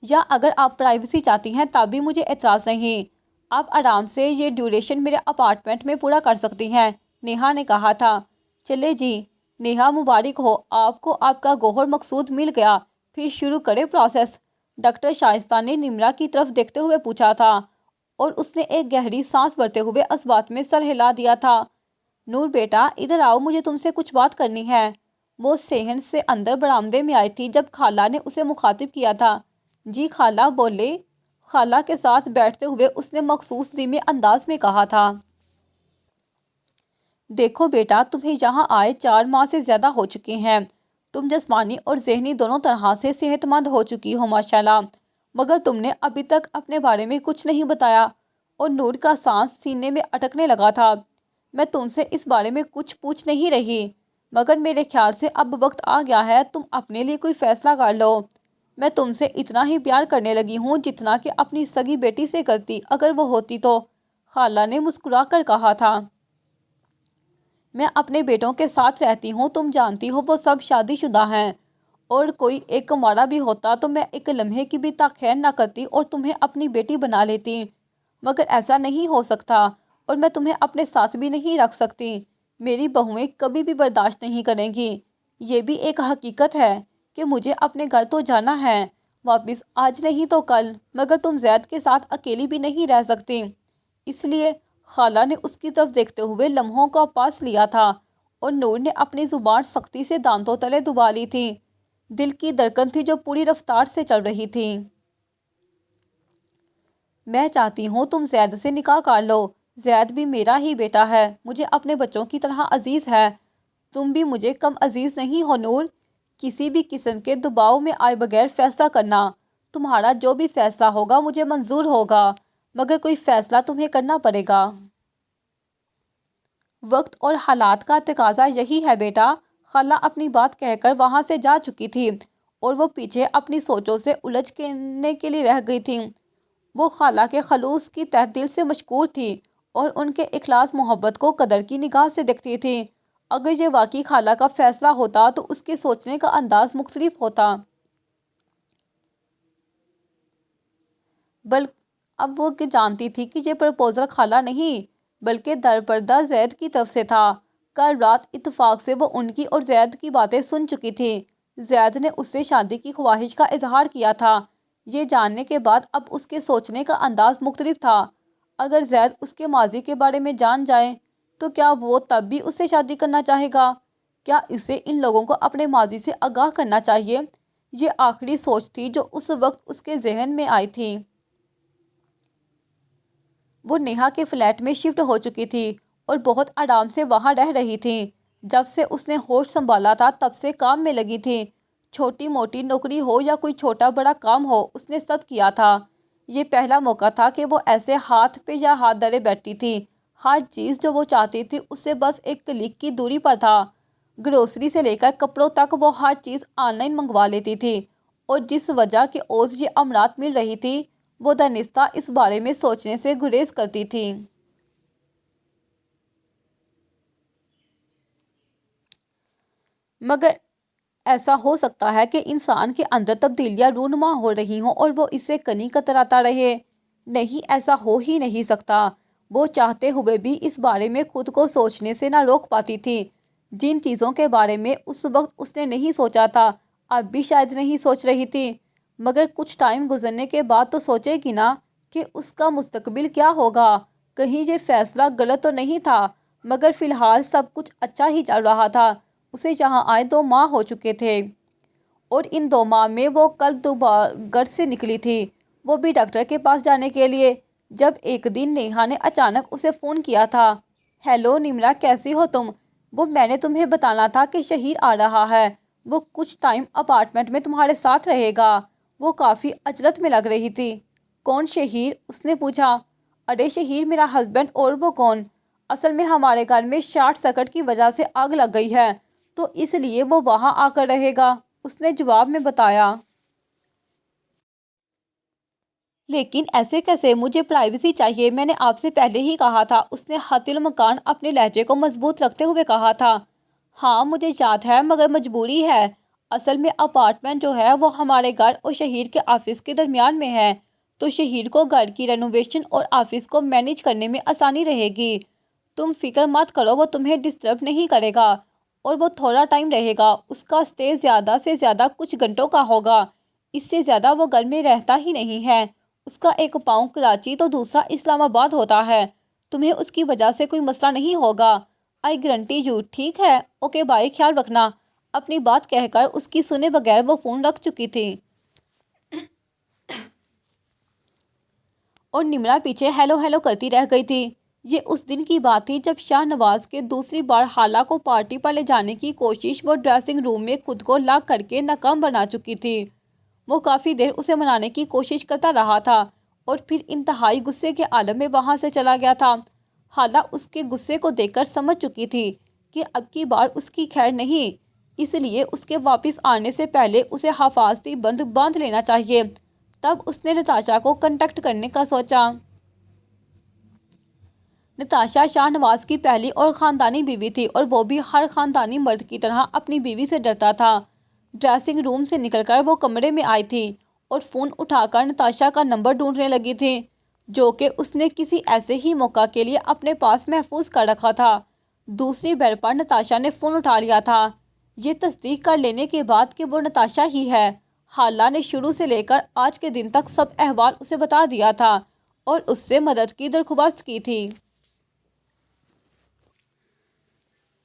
یا اگر آپ پرائیویسی چاہتی ہیں تب بھی مجھے اعتراض نہیں۔ آپ آرام سے یہ ڈیوریشن میرے اپارٹمنٹ میں پورا کر سکتی ہیں، نیہا نے کہا تھا۔ چلے جی، نیہا مبارک ہو آپ کو، آپ کا گوہر مقصود مل گیا، پھر شروع کرے پروسیس۔ ڈاکٹر شائستہ نے نمرا کی طرف دیکھتے ہوئے پوچھا تھا، اور اس نے ایک گہری سانس بھرتے ہوئے اس بات میں سر ہلا دیا تھا۔ نور بیٹا ادھر آؤ، مجھے تم سے کچھ بات کرنی ہے۔ وہ صحن سے اندر برآمدے میں آئی تھی جب خالہ نے اسے مخاطب کیا تھا۔ جی خالہ بولے، خالہ کے ساتھ بیٹھتے ہوئے اس نے مخصوص دھیمے انداز میں کہا تھا۔ دیکھو بیٹا، تمہیں یہاں آئے 4 ماہ سے زیادہ ہو چکے ہیں، تم جسمانی اور ذہنی دونوں طرح سے صحت مند ہو چکی ہو ماشاءاللہ، مگر تم نے ابھی تک اپنے بارے میں کچھ نہیں بتایا۔ اور نور کا سانس سینے میں اٹکنے لگا تھا۔ میں تم سے اس بارے میں کچھ پوچھ نہیں رہی، مگر میرے خیال سے اب وقت آ گیا ہے تم اپنے لیے کوئی فیصلہ کر لو۔ میں تم سے اتنا ہی پیار کرنے لگی ہوں جتنا کہ اپنی سگی بیٹی سے کرتی اگر وہ ہوتی تو، خالہ نے مسکرا کر کہا تھا۔ میں اپنے بیٹوں کے ساتھ رہتی ہوں، تم جانتی ہو وہ سب شادی شدہ ہیں، اور کوئی ایک کمارا بھی ہوتا تو میں ایک لمحے کی بھی تاخیر نہ کرتی اور تمہیں اپنی بیٹی بنا لیتی، مگر ایسا نہیں ہو سکتا، اور میں تمہیں اپنے ساتھ بھی نہیں رکھ سکتی۔ میری بہویں کبھی بھی برداشت نہیں کریں گی۔ یہ بھی ایک حقیقت ہے کہ مجھے اپنے گھر تو جانا ہے، واپس آج نہیں تو کل، مگر تم زید کے ساتھ اکیلی بھی نہیں رہ سکتی۔ اس لیے خالہ نے اس کی طرف دیکھتے ہوئے لمحوں کا پاس لیا تھا، اور نور نے اپنی زبان سختی سے دانتوں تلے دبا لی تھی۔ دل کی دھڑکن تھی جو پوری رفتار سے چل رہی تھی۔ میں چاہتی ہوں تم زید سے نکاح کر لو، زید بھی میرا ہی بیٹا ہے، مجھے اپنے بچوں کی طرح عزیز ہے، تم بھی مجھے کم عزیز نہیں ہو نور۔ کسی بھی قسم کے دباؤ میں آئے بغیر فیصلہ کرنا، تمہارا جو بھی فیصلہ ہوگا مجھے منظور ہوگا، مگر کوئی فیصلہ تمہیں کرنا پڑے گا۔ وقت اور حالات کا تقاضا یہی ہے بیٹا۔ خالہ اپنی بات کہہ کر وہاں سے جا چکی تھی، اور وہ پیچھے اپنی سوچوں سے الجھنے کے لیے رہ گئی تھی۔ وہ خالہ کے خلوص کی تہ دل سے مشکور تھی، اور ان کے اخلاص محبت کو قدر کی نگاہ سے دیکھتی تھی۔ اگر یہ واقعی خالہ کا فیصلہ ہوتا تو اس کے سوچنے کا انداز مختلف ہوتا۔ اب وہ جانتی تھی کہ یہ پرپوزل خالہ نہیں بلکہ درپردہ زید کی طرف سے تھا۔ کل رات اتفاق سے وہ ان کی اور زید کی باتیں سن چکی تھی۔ زید نے اس سے شادی کی خواہش کا اظہار کیا تھا۔ یہ جاننے کے بعد اب اس کے سوچنے کا انداز مختلف تھا۔ اگر زید اس کے ماضی کے بارے میں جان جائے تو کیا وہ تب بھی اس سے شادی کرنا چاہے گا؟ کیا اسے ان لوگوں کو اپنے ماضی سے آگاہ کرنا چاہیے؟ یہ آخری سوچ تھی جو اس وقت اس کے ذہن میں آئی تھی۔ وہ نیہا کے فلیٹ میں شفٹ ہو چکی تھی اور بہت آرام سے وہاں رہ رہی تھی۔ جب سے اس نے ہوش سنبھالا تھا تب سے کام میں لگی تھی۔ چھوٹی موٹی نوکری ہو یا کوئی چھوٹا بڑا کام ہو، اس نے سب کیا تھا۔ یہ پہلا موقع تھا کہ وہ ایسے ہاتھ پہ یا ہاتھ دھرے بیٹھتی تھی۔ ہر چیز جو وہ چاہتی تھی اس سے بس ایک کلک کی دوری پر تھا۔ گروسری سے لے کر کپڑوں تک وہ ہر چیز آن لائن منگوا لیتی تھی، اور جس وجہ کے عوض یہ امرات مل رہی تھی وہ دانستہ اس بارے میں سوچنے سے گریز کرتی تھی۔ مگر ایسا ہو سکتا ہے کہ انسان کے اندر تبدیلیاں رونما ہو رہی ہوں اور وہ اس سے کنی کتراتا رہے۔ نہیں، ایسا ہو ہی نہیں سکتا۔ وہ چاہتے ہوئے بھی اس بارے میں خود کو سوچنے سے نہ روک پاتی تھی۔ جن چیزوں کے بارے میں اس وقت اس نے نہیں سوچا تھا، اب بھی شاید نہیں سوچ رہی تھی، مگر کچھ ٹائم گزرنے کے بعد تو سوچے گی نا کہ اس کا مستقبل کیا ہوگا۔ کہیں یہ فیصلہ غلط تو نہیں تھا، مگر فی الحال سب کچھ اچھا ہی چل رہا تھا۔ اسے یہاں آئے 2 ماہ ہو چکے تھے اور ان 2 ماہ میں وہ کل دوبارہ گھر سے نکلی تھی، وہ بھی ڈاکٹر کے پاس جانے کے لیے، جب ایک دن نیہا نے اچانک اسے فون کیا تھا۔ ہیلو نمرا، کیسی ہو تم؟ وہ میں نے تمہیں بتانا تھا کہ شہیر آ رہا ہے، وہ کچھ ٹائم اپارٹمنٹ میں تمہارے ساتھ رہے گا۔ وہ کافی اچرت میں لگ رہی تھی۔ کون شہیر؟ اس نے پوچھا۔ ارے شہیر میرا ہسبینڈ، اور وہ کون؟ اصل میں ہمارے گھر میں شارٹ سرکٹ کی وجہ سے آگ لگ گئی ہے، تو اس لیے وہ وہاں آ کر رہے گا، اس نے جواب میں بتایا۔ لیکن ایسے کیسے؟ مجھے پرائیویسی چاہیے، میں نے آپ سے پہلے ہی کہا تھا، اس نے حتی المکان اپنے لہجے کو مضبوط رکھتے ہوئے کہا تھا۔ ہاں مجھے یاد ہے، مگر مجبوری ہے۔ اصل میں اپارٹمنٹ جو ہے وہ ہمارے گھر اور شہیر کے آفس کے درمیان میں ہے، تو شہیر کو گھر کی رینوویشن اور آفس کو مینیج کرنے میں آسانی رہے گی۔ تم فکر مت کرو، وہ تمہیں ڈسٹرب نہیں کرے گا، اور وہ تھوڑا ٹائم رہے گا، اس کا اسٹے زیادہ سے زیادہ کچھ گھنٹوں کا ہوگا، اس سے زیادہ وہ گھر میں رہتا ہی نہیں ہے۔ اس کا ایک پاؤں کراچی تو دوسرا اسلام آباد ہوتا ہے، تمہیں اس کی وجہ سے کوئی مسئلہ نہیں ہوگا، آئی گارنٹی یو۔ ٹھیک ہے، اوکے بائے، خیال رکھنا۔ اپنی بات کہہ کر اس کی سنے بغیر وہ فون رکھ چکی تھی اور نمرا پیچھے ہیلو ہیلو کرتی رہ گئی تھی۔ یہ اس دن کی بات تھی جب شاہ نواز کے دوسری بار حالہ کو پارٹی پر لے جانے کی کوشش وہ ڈریسنگ روم میں خود کو لاک کر کے ناکام بنا چکی تھی۔ وہ کافی دیر اسے منانے کی کوشش کرتا رہا تھا اور پھر انتہائی غصے کے عالم میں وہاں سے چلا گیا تھا۔ حالہ اس کے غصے کو دیکھ کر سمجھ چکی تھی کہ اب کی بار اس کی خیر نہیں، اس لیے اس کے واپس آنے سے پہلے اسے حفاظتی بند باندھ لینا چاہیے۔ تب اس نے نتاشا کو کنٹیکٹ کرنے کا سوچا۔ نتاشا شاہ نواز کی پہلی اور خاندانی بیوی تھی، اور وہ بھی ہر خاندانی مرد کی طرح اپنی بیوی سے ڈرتا تھا۔ ڈریسنگ روم سے نکل کر وہ کمرے میں آئی تھی اور فون اٹھا کر نتاشا کا نمبر ڈھونڈنے لگی تھی، جو کہ اس نے کسی ایسے ہی موقع کے لیے اپنے پاس محفوظ کر رکھا تھا۔ دوسری بیل پر نتاشا نے فون اٹھا لیا تھا، یہ تصدیق کر لینے کے بعد کہ وہ نتاشا ہی ہے۔ حالہ نے شروع سے لے کر آج کے دن تک سب احوال اسے بتا دیا تھا اور اس سے مدد کی درخواست کی تھی۔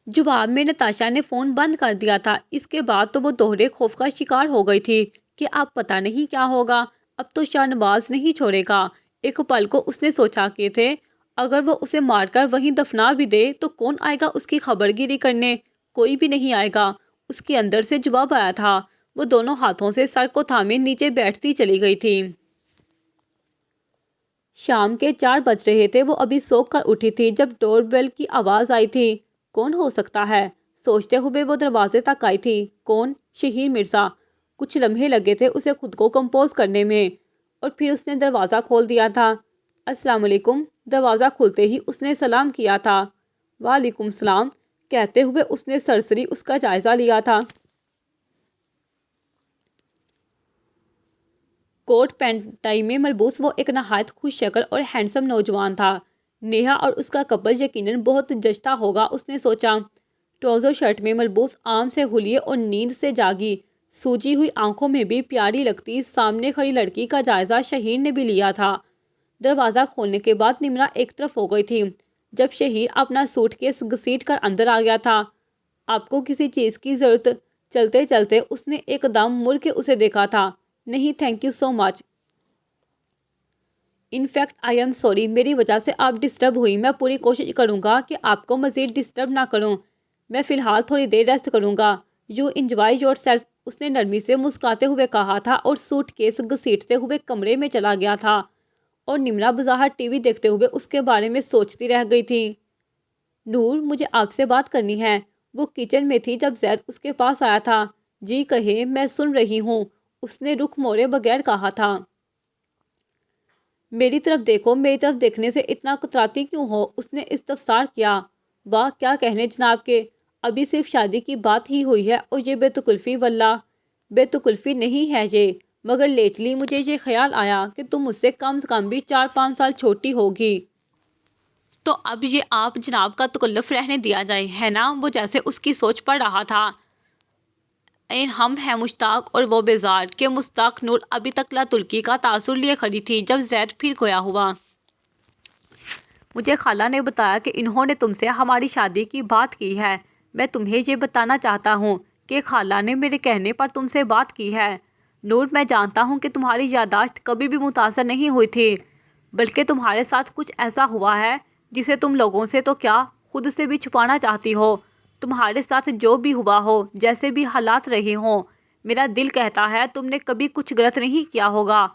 جواب میں نتاشا نے فون بند کر دیا تھا۔ اس کے بعد تو وہ دوہرے خوف کا شکار ہو گئی تھی کہ اب پتہ نہیں کیا ہوگا، اب تو شاہ نواز نہیں چھوڑے گا۔ ایک پل کو اس نے سوچا کہ تھے اگر وہ اسے مار کر وہیں دفنا بھی دے تو کون آئے گا اس کی خبر گیری کرنے؟ کوئی بھی نہیں آئے گا۔ اس کے اندر سے جواب آیا تھا۔ وہ دونوں ہاتھوں سے سر کو تھامے نیچے بیٹھتی چلی گئی تھی۔ شام کے 4 بج رہے تھے۔ وہ ابھی سو کر اٹھی تھی جب ڈور بیل کی آواز آئی تھی۔ کون ہو سکتا ہے؟ سوچتے ہوئے وہ دروازے تک آئی تھی۔ کون؟ شہیر مرزا۔ کچھ لمحے لگے تھے اسے خود کو کمپوز کرنے میں، اور پھر اس نے دروازہ کھول دیا تھا۔ السلام علیکم۔ دروازہ کھلتے ہی اس نے سلام کیا تھا۔ وعلیکم السلام کہتے ہوئے اس نے سرسری اس کا جائزہ لیا تھا۔ کوٹ پینٹ ٹائی میں ملبوس وہ ایک نہایت خوش شکل اور ہینڈسم نوجوان تھا۔ نیہا اور اس کا کپل یقیناً بہت جچتا ہوگا، اس نے سوچا۔ ٹراؤزر شرٹ میں ملبوس عام سے حلیے اور نیند سے جاگی سوجی ہوئی آنکھوں میں بھی پیاری لگتی سامنے کھڑی لڑکی کا جائزہ شہیر نے بھی لیا تھا۔ دروازہ کھولنے کے بعد نمرا ایک طرف ہو گئی تھی جب شہیر اپنا سوٹ کیس گھسیٹ کر اندر آ گیا تھا۔ آپ کو کسی چیز کی ضرورت؟ چلتے چلتے اس نے ایک دم مڑ کے اسے دیکھا تھا۔ نہیں thank you so much, in fact I am sorry, میری وجہ سے آپ ڈسٹرب ہوئی۔ میں پوری کوشش کروں گا کہ آپ کو مزید ڈسٹرب نہ کروں۔ میں فی الحال تھوڑی دیر ریسٹ کروں گا۔ یو انجوائے یور سیلف، اس نے نرمی سے مسکراتے ہوئے کہا تھا اور سوٹ کیس گھسیٹتے ہوئے کمرے میں چلا گیا تھا، اور نمرا بظاہر ٹی وی دیکھتے ہوئے اس کے بارے میں سوچتی رہ گئی تھی۔ نور، مجھے آپ سے بات کرنی ہے۔ وہ کچن میں تھی جب زید اس کے پاس آیا تھا۔ جی کہے، میں سن رہی ہوں، اس نے رخ موڑے بغیر کہا تھا۔ میری طرف دیکھو، میری طرف دیکھنے سے اتنا کتراتی کیوں ہو؟ اس نے استفسار کیا۔ واہ، کیا کہنے جناب کے، ابھی صرف شادی کی بات ہی ہوئی ہے اور یہ بیتکلفی واللہ بیتکلفی نہیں ہے یہ، مگر لیٹلی مجھے یہ خیال آیا کہ تم مجھ سے کم سے کم بھی 4-5 سال چھوٹی ہوگی، تو اب یہ آپ جناب کا تکلف رہنے دیا جائے، ہے نا؟ وہ جیسے اس کی سوچ پڑ رہا تھا۔ ہم ہیں مشتاق اور وہ بیزار کہ مشتاق نور ابھی تک لا تلکی کا تاثر لیے کھڑی تھی جب زید پھر گیا ہوا۔ مجھے خالہ نے بتایا کہ انہوں نے تم سے ہماری شادی کی بات کی ہے۔ میں تمہیں یہ بتانا چاہتا ہوں کہ خالہ نے میرے کہنے پر تم سے بات کی ہے۔ نور، میں جانتا ہوں کہ تمہاری یادداشت کبھی بھی متاثر نہیں ہوئی تھی، بلکہ تمہارے ساتھ کچھ ایسا ہوا ہے جسے تم لوگوں سے تو کیا خود سے بھی چھپانا چاہتی ہو۔ تمہارے ساتھ جو بھی ہوا ہو، جیسے بھی حالات رہے ہوں، میرا دل کہتا ہے تم نے کبھی کچھ غلط نہیں کیا ہوگا۔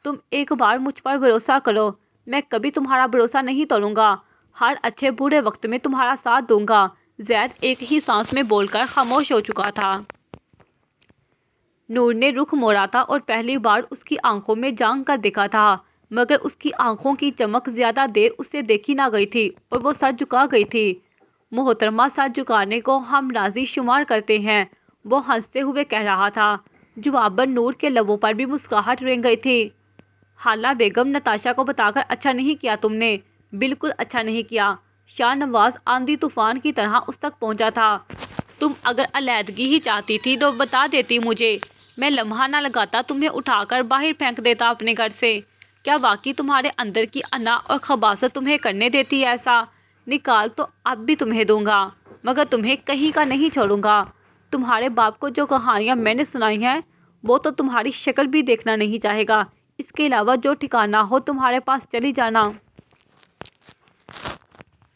تم ایک بار مجھ پر بھروسہ کرو، میں کبھی تمہارا بھروسہ نہیں توڑوں گا، ہر اچھے برے وقت میں تمہارا ساتھ دوں گا۔ زید ایک ہی سانس میں بول کر خاموش ہو چکا تھا۔ نور نے رخ موڑا تھا اور پہلی بار اس کی آنکھوں میں جھانک کر دیکھا تھا، مگر اس کی آنکھوں کی چمک زیادہ دیر اس سے دیکھی نہ گئی تھی اور وہ سر جھکا گئی تھی۔ محترمہ، سر جھکانے کو ہم راضی شمار کرتے ہیں، وہ ہنستے ہوئے کہہ رہا تھا۔ جواباً نور کے لبوں پر بھی مسکراہٹ رنگ گئی تھی۔ خالہ بیگم، نتاشا کو بتا کر اچھا نہیں کیا تم نے، بالکل اچھا نہیں کیا۔ شاہ نواز آندھی طوفان کی طرح اس تک پہنچا تھا۔ تم اگر علیحدگی ہی چاہتی تھی تو بتا دیتی مجھے، میں لمحہ نہ لگاتا تمہیں اٹھا کر باہر پھینک دیتا اپنے گھر سے۔ کیا واقعی تمہارے اندر کی انا اور خباثت تمہیں کرنے دیتی ہے ایسا؟ نکال تو اب بھی تمہیں دوں گا، مگر تمہیں کہیں کا نہیں چھوڑوں گا۔ تمہارے باپ کو جو کہانیاں میں نے سنائی ہیں وہ تو تمہاری شکل بھی دیکھنا نہیں چاہے گا۔ اس کے علاوہ جو ٹھکانہ ہو تمہارے پاس چلی جانا۔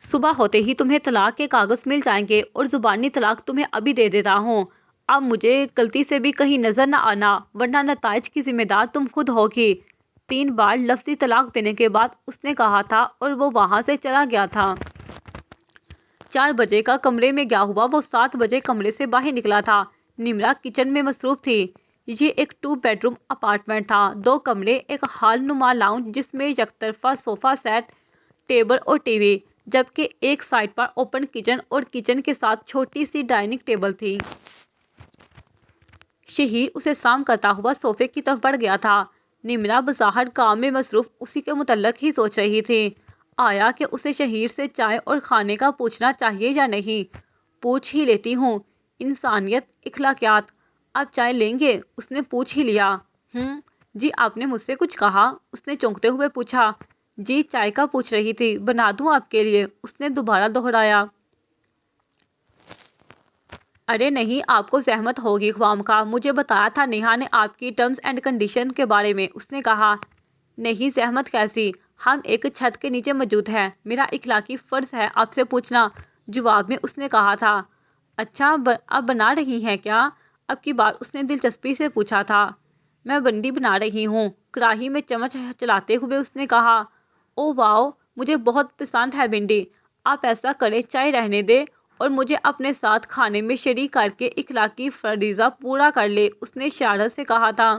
صبح ہوتے ہی تمہیں طلاق کے کاغذ مل جائیں گے اور زبانی طلاق تمہیں ابھی دے دیتا ہوں۔ اب مجھے غلطی سے بھی کہیں نظر نہ آنا، ورنہ نتائج کی ذمہ دار تم خود ہوگی۔ 3 بار لفظی طلاق دینے کے بعد اس نے کہا تھا اور وہ وہاں سے چلا گیا تھا۔ 4 بجے کا کمرے میں گیا ہوا وہ 7 بجے کمرے سے باہر نکلا تھا۔ نمرا کچن میں مصروف تھی۔ یہ ایک 2 بیڈ روم اپارٹمنٹ تھا، 2 کمرے، ایک ہال نما لاؤنج جس میں یک طرفہ صوفہ سیٹ، ٹیبل اور ٹی وی، جبکہ ایک سائڈ پر اوپن کچن اور کچن کے ساتھ چھوٹی سی ڈائننگ ٹیبل تھی۔ شہیر اسے سلام کرتا ہوا صوفے کی طرف بڑھ گیا تھا۔ نمرا بظاہر کام میں مصروف اسی کے متعلق ہی سوچ رہی تھی۔ آیا کہ اسے شہیر سے چائے اور کھانے کا پوچھنا چاہیے یا نہیں؟ پوچھ ہی لیتی ہوں، انسانیت، اخلاقیات۔ اب چائے لیں گے؟ اس نے پوچھ ہی لیا۔ جی، آپ نے مجھ سے کچھ کہا؟ اس نے چونکتے ہوئے پوچھا۔ جی، چائے کا پوچھ رہی تھی، بنا دوں آپ کے لیے؟ اس نے دوبارہ دہرایا۔ ارے نہیں، آپ کو زحمت ہوگی خوام کا، مجھے بتایا تھا نیہا نے آپ کی ٹرمز اینڈ کنڈیشن کے بارے میں۔ اس نے کہا۔ نہیں، زحمت کیسی، ہم ایک چھت کے نیچے موجود ہیں، میرا اخلاقی فرض ہے آپ سے پوچھنا، جواب میں اس نے کہا تھا۔ اچھا، اب بنا رہی ہیں کیا؟ اب کی بار اس نے دلچسپی سے پوچھا تھا۔ میں بنڈی بنا رہی ہوں، کڑاہی میں چمچ چلاتے ہوئے اس نے کہا۔ او واو، مجھے بہت پسند ہے بھنڈی۔ آپ ایسا کریں، چائے رہنے دیں اور مجھے اپنے ساتھ کھانے میں شریک کر کے اخلاقی فریضہ پورا کر لے، اس نے شرارت سے کہا تھا۔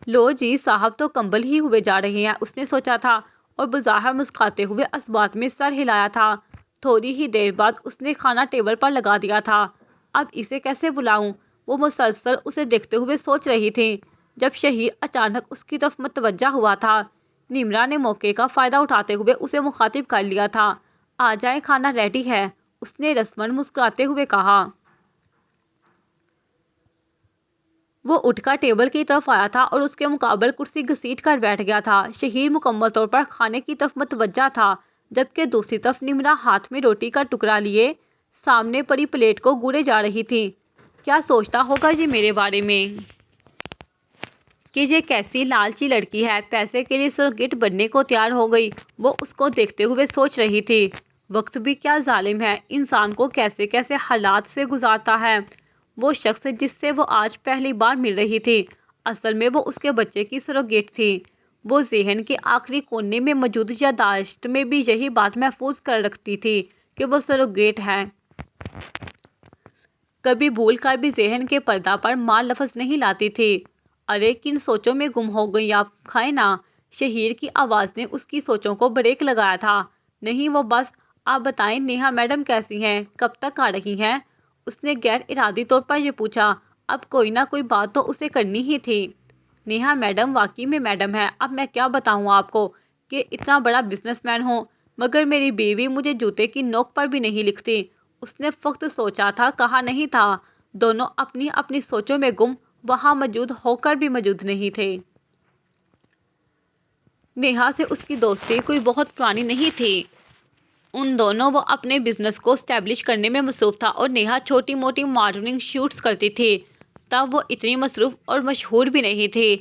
لو جی، صاحب تو کمبل ہی ہوئے جا رہے ہیں، اس نے سوچا تھا اور بظاہر مسکراتے ہوئے اسبات میں سر ہلایا تھا۔ تھوڑی ہی دیر بعد اس نے کھانا ٹیبل پر لگا دیا تھا۔ اب اسے کیسے بلاؤں؟ وہ مسلسل اسے دیکھتے ہوئے سوچ رہی تھی، جب شہیر اچانک اس کی طرف متوجہ ہوا تھا۔ نمرا نے موقع کا فائدہ اٹھاتے ہوئے اسے مخاطب کر لیا تھا۔ آ جائیں، کھانا ریڈی ہے، اس نے رسماً مسکراتے ہوئے کہا۔ وہ اٹھ کر ٹیبل کی طرف آیا تھا اور اس کے مقابل کرسی گھسیٹ کر بیٹھ گیا تھا۔ شہیر مکمل طور پر کھانے کی طرف متوجہ تھا، جبکہ دوسری طرف نمرا ہاتھ میں روٹی کا ٹکڑا لیے سامنے پڑی پلیٹ کو گوڑے جا رہی تھی۔ کیا سوچتا ہوگا یہ میرے بارے میں کہ یہ کیسی لالچی لڑکی ہے، پیسے کے لیے سرگٹ بننے کو تیار ہو گئی؟ وہ اس کو دیکھتے ہوئے سوچ رہی تھی۔ وقت بھی کیا ظالم ہے، انسان کو کیسے کیسے حالات سے گزارتا ہے۔ وہ شخص جس سے وہ آج پہلی بار مل رہی تھی، اصل میں وہ اس کے بچے کی سروگیٹ تھی۔ وہ ذہن کے آخری کونے میں موجود یادداشت میں بھی یہی بات محفوظ کر رکھتی تھی کہ وہ سروگیٹ ہے۔ کبھی بھول کر بھی ذہن کے پردہ پر ماں لفظ نہیں لاتی تھی۔ ارے، کن سوچوں میں گم ہو گئی آپ، کھائیں نا؟ شہیر کی آواز نے اس کی سوچوں کو بریک لگایا تھا۔ نہیں، وہ بس آپ بتائیں نیہا میڈم کیسی ہیں، کب تک آ رہی ہیں؟ اس نے غیر ارادی طور پر یہ پوچھا۔ اب کوئی نہ کوئی بات تو اسے کرنی ہی تھی۔ نیہا میڈم واقعی میں میڈم ہے، اب میں کیا بتاؤں آپ کو کہ اتنا بڑا بزنس مین ہوں، مگر میری بیوی مجھے جوتے کی نوک پر بھی نہیں لکھتی۔ اس نے فقط سوچا تھا، کہا نہیں تھا۔ دونوں اپنی اپنی سوچوں میں گم، وہاں موجود ہو کر بھی موجود نہیں تھے۔ نیہا سے اس کی دوستی کوئی بہت پرانی نہیں تھی۔ ان دونوں وہ اپنے بزنس کو اسٹیبلش کرنے میں مصروف تھا اور نیہا چھوٹی موٹی ماڈلنگ شوٹس کرتی تھی۔ تب وہ اتنی مصروف اور مشہور بھی نہیں تھی۔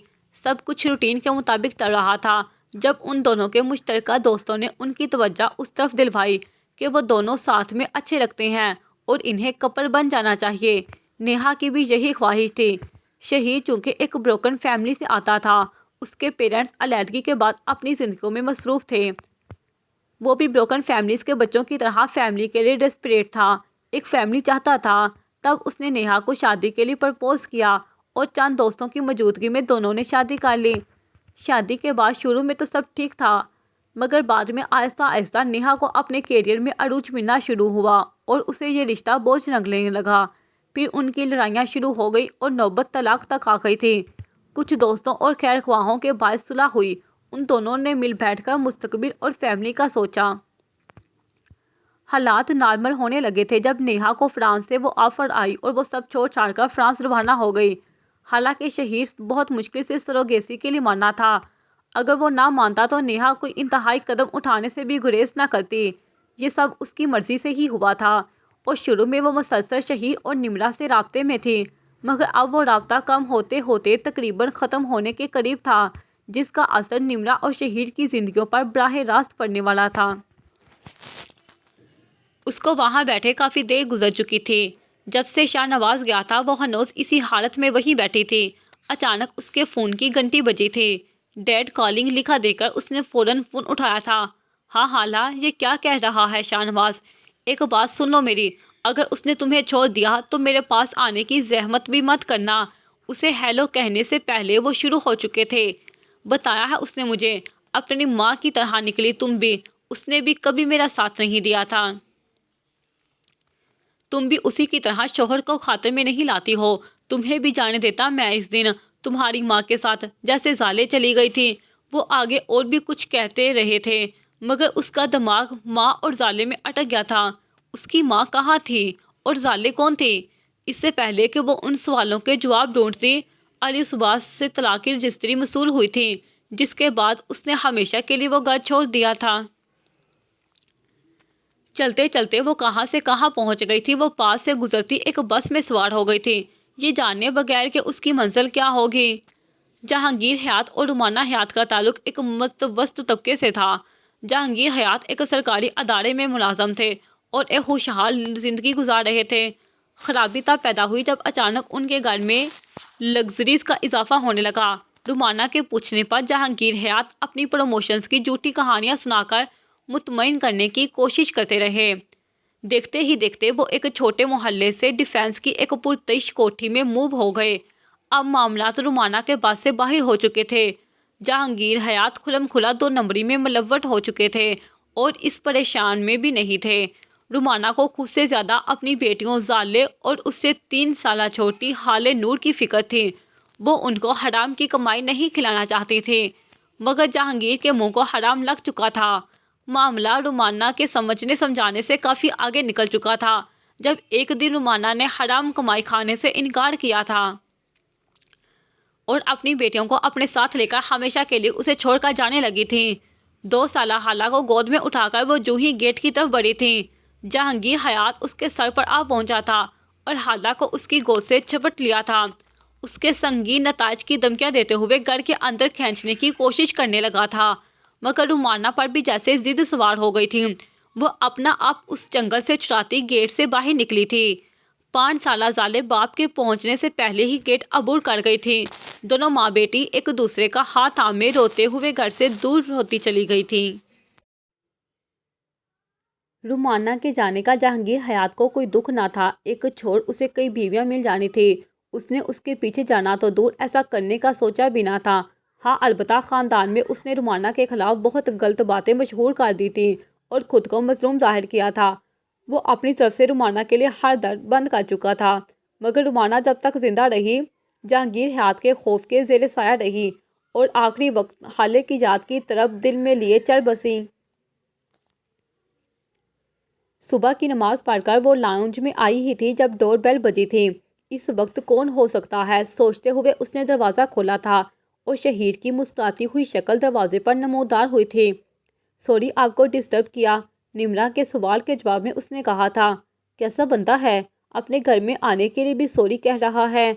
سب کچھ روٹین کے مطابق چل رہا تھا جب ان دونوں کے مشترکہ دوستوں نے ان کی توجہ اس طرف دلوائی کہ وہ دونوں ساتھ میں اچھے لگتے ہیں اور انہیں کپل بن جانا چاہیے۔ نیہا کی بھی یہی خواہش تھی۔ شہید چونکہ ایک بروکن فیملی سے آتا تھا، اس کے پیرنٹس علیحدگی کے بعد اپنی زندگیوں میں مصروف تھے۔ وہ بھی بروکن فیملیز کے بچوں کی طرح فیملی کے لیے ڈیسپریٹ تھا، ایک فیملی چاہتا تھا۔ تب اس نے نیہا کو شادی کے لیے پرپوز کیا اور چند دوستوں کی موجودگی میں دونوں نے شادی کر لی۔ شادی کے بعد شروع میں تو سب ٹھیک تھا، مگر بعد میں آہستہ آہستہ نیہا کو اپنے کیریئر میں عروج ملنا شروع ہوا اور اسے یہ رشتہ بوجھ لگنے لگا۔ پھر ان کی لڑائیاں شروع ہو گئی اور نوبت طلاق تک آ گئی تھی۔ کچھ دوستوں اور خیر خواہوں کے باعث صلح ہوئی۔ ان دونوں نے مل بیٹھ کر مستقبل اور فیملی کا سوچا۔ حالات نارمل ہونے لگے تھے جب نیہا کو فرانس سے وہ آفر آئی اور وہ سب چھوڑ چھاڑ کر فرانس روانہ ہو گئی۔ حالانکہ شہیر بہت مشکل سے سروگیسی کے لیے مانا تھا۔ اگر وہ نہ مانتا تو نیہا کوئی انتہائی قدم اٹھانے سے بھی گریز نہ کرتی۔ یہ سب اس کی مرضی سے ہی ہوا تھا اور شروع میں وہ مسلسل شہیر اور نمرہ سے رابطے میں تھی، مگر اب وہ رابطہ کم ہوتے ہوتے تقریباً ختم ہونے کے قریب تھا، جس کا اثر نمرہ اور شہیر کی زندگیوں پر براہ راست پڑنے والا تھا۔ اس کو وہاں بیٹھے کافی دیر گزر چکی تھی۔ جب سے شاہ نواز گیا تھا وہ ہنوز اسی حالت میں وہیں بیٹھی تھی۔ اچانک اس کے فون کی گھنٹی بجی تھی۔ ڈیڈ کالنگ لکھا دے کر اس نے فوراً فون اٹھایا تھا۔ ہاں حالا، یہ کیا کہہ رہا ہے شاہ نواز؟ ایک بات سن لو میری، اگر اس نے تمہیں چھوڑ دیا تو میرے پاس آنے کی زحمت بھی مت کرنا۔ اسے ہیلو کہنے سے پہلے وہ شروع ہو چکے تھے۔ بتایا ہے اس نے مجھے، اپنی ماں کی طرح نکلی تم بھی، اس نے بھی کبھی میرا ساتھ نہیں دیا تھا۔ تم بھی اسی کی طرح شوہر کو خاطر میں نہیں لاتی ہو۔ تمہیں بھی جانے دیتا میں اس دن تمہاری ماں کے ساتھ، جیسے زالے چلی گئی تھی۔ وہ آگے اور بھی کچھ کہتے رہے تھے، مگر اس کا دماغ ماں اور زالے میں اٹک گیا تھا۔ اس کی ماں کہاں تھی اور زالے کون تھی؟ اس سے پہلے کہ وہ ان سوالوں کے جواب ڈھونڈتی، علی سباس سے طلاق کی رجسٹری موصول ہوئی تھی، جس کے بعد اس نے ہمیشہ کے لیے وہ گھر چھوڑ دیا تھا۔ چلتے چلتے وہ کہاں سے کہاں پہنچ گئی تھی۔ وہ پاس سے گزرتی ایک بس میں سوار ہو گئی تھی، یہ جاننے بغیر کہ اس کی منزل کیا ہوگی۔ جہانگیر حیات اور رومانہ حیات کا تعلق ایک متوسط طبقے سے تھا۔ جہانگیر حیات ایک سرکاری ادارے میں ملازم تھے اور ایک خوشحال زندگی گزار رہے تھے۔ خرابی تب پیدا ہوئی جب اچانک ان کے گھر میں لگژریز کا اضافہ ہونے لگا۔ رومانہ کے پوچھنے پر جہانگیر حیات اپنی پروموشنز کی جھوٹی کہانیاں سنا کر مطمئن کرنے کی کوشش کرتے رہے۔ دیکھتے ہی دیکھتے وہ ایک چھوٹے محلے سے ڈیفینس کی ایک پرتعیش کوٹھی میں موو ہو گئے۔ اب معاملات رومانہ کے بس سے باہر ہو چکے تھے۔ جہانگیر حیات کھلم کھلا 2 نمبری میں ملوث ہو چکے تھے اور اس پریشان میں بھی نہیں تھے۔ رومانہ کو خود سے زیادہ اپنی بیٹیوں زالے اور اس سے 3 سالہ چھوٹی حالے نور کی فکر تھی۔ وہ ان کو حرام کی کمائی نہیں کھلانا چاہتی تھی، مگر جہانگیر کے منہ کو حرام لگ چکا تھا۔ معاملہ رومانہ کے سمجھنے سمجھانے سے کافی آگے نکل چکا تھا جب ایک دن رومانہ نے حرام کمائی کھانے سے انکار کیا تھا اور اپنی بیٹیوں کو اپنے ساتھ لے کر ہمیشہ کے لیے اسے چھوڑ کر جانے لگی تھیں۔ 2 سالہ حالہ کو گود میں اٹھا کر وہ جو ہی گیٹ کی طرف بڑھی تھیں، جہانگیر حیات اس کے سر پر آ پہنچا تھا اور حالہ کو اس کی گود سے جھپٹ لیا تھا۔ اس کے سنگین نتائج کی دھمکیاں دیتے ہوئے گھر کے اندر کھینچنے کی کوشش کرنے لگا تھا، مگر رومانہ پر بھی جیسے ضد سوار ہو گئی تھی۔ وہ اپنا آپ اس جنگل سے چراتی گیٹ سے باہر نکلی تھی۔ 5 سالہ زالے باپ کے پہنچنے سے پہلے ہی گیٹ عبور کر گئی تھی۔ دونوں ماں بیٹی ایک دوسرے کا ہاتھ تھامے روتے ہوئے گھر سے دور ہوتی چلی گئی تھی۔ رومانہ کے جانے کا جہانگیر حیات کو کوئی دکھ نہ تھا، ایک چھوڑ اسے کئی بیویاں مل جانی تھی۔ اس نے اس کے پیچھے جانا تو دور، ایسا کرنے کا سوچا بھی نہ تھا۔ ہاں البتہ خاندان میں اس نے رومانہ کے خلاف بہت غلط باتیں مشہور کر دی تھیں اور خود کو مظلوم ظاہر کیا تھا۔ وہ اپنی طرف سے رومانہ کے لیے ہر در بند کر چکا تھا، مگر رومانہ جب تک زندہ رہی جہانگیر حیات کے خوف کے زیر سایہ رہی اور آخری وقت حالے کی یاد کی طرف دل میں لیے چل بسی۔ صبح کی نماز پڑھ کر وہ لاؤنج میں آئی ہی تھی جب ڈور بیل بجی تھی۔ اس وقت کون ہو سکتا ہے، سوچتے ہوئے اس نے دروازہ کھولا تھا اور شہیر کی مسکراتی ہوئی شکل دروازے پر نمودار ہوئی تھی۔ سوری آپ کو ڈسٹرب کیا، نمرا کے سوال کے جواب میں اس نے کہا تھا۔ کیسا بندہ ہے، اپنے گھر میں آنے کے لیے بھی سوری کہہ رہا ہے۔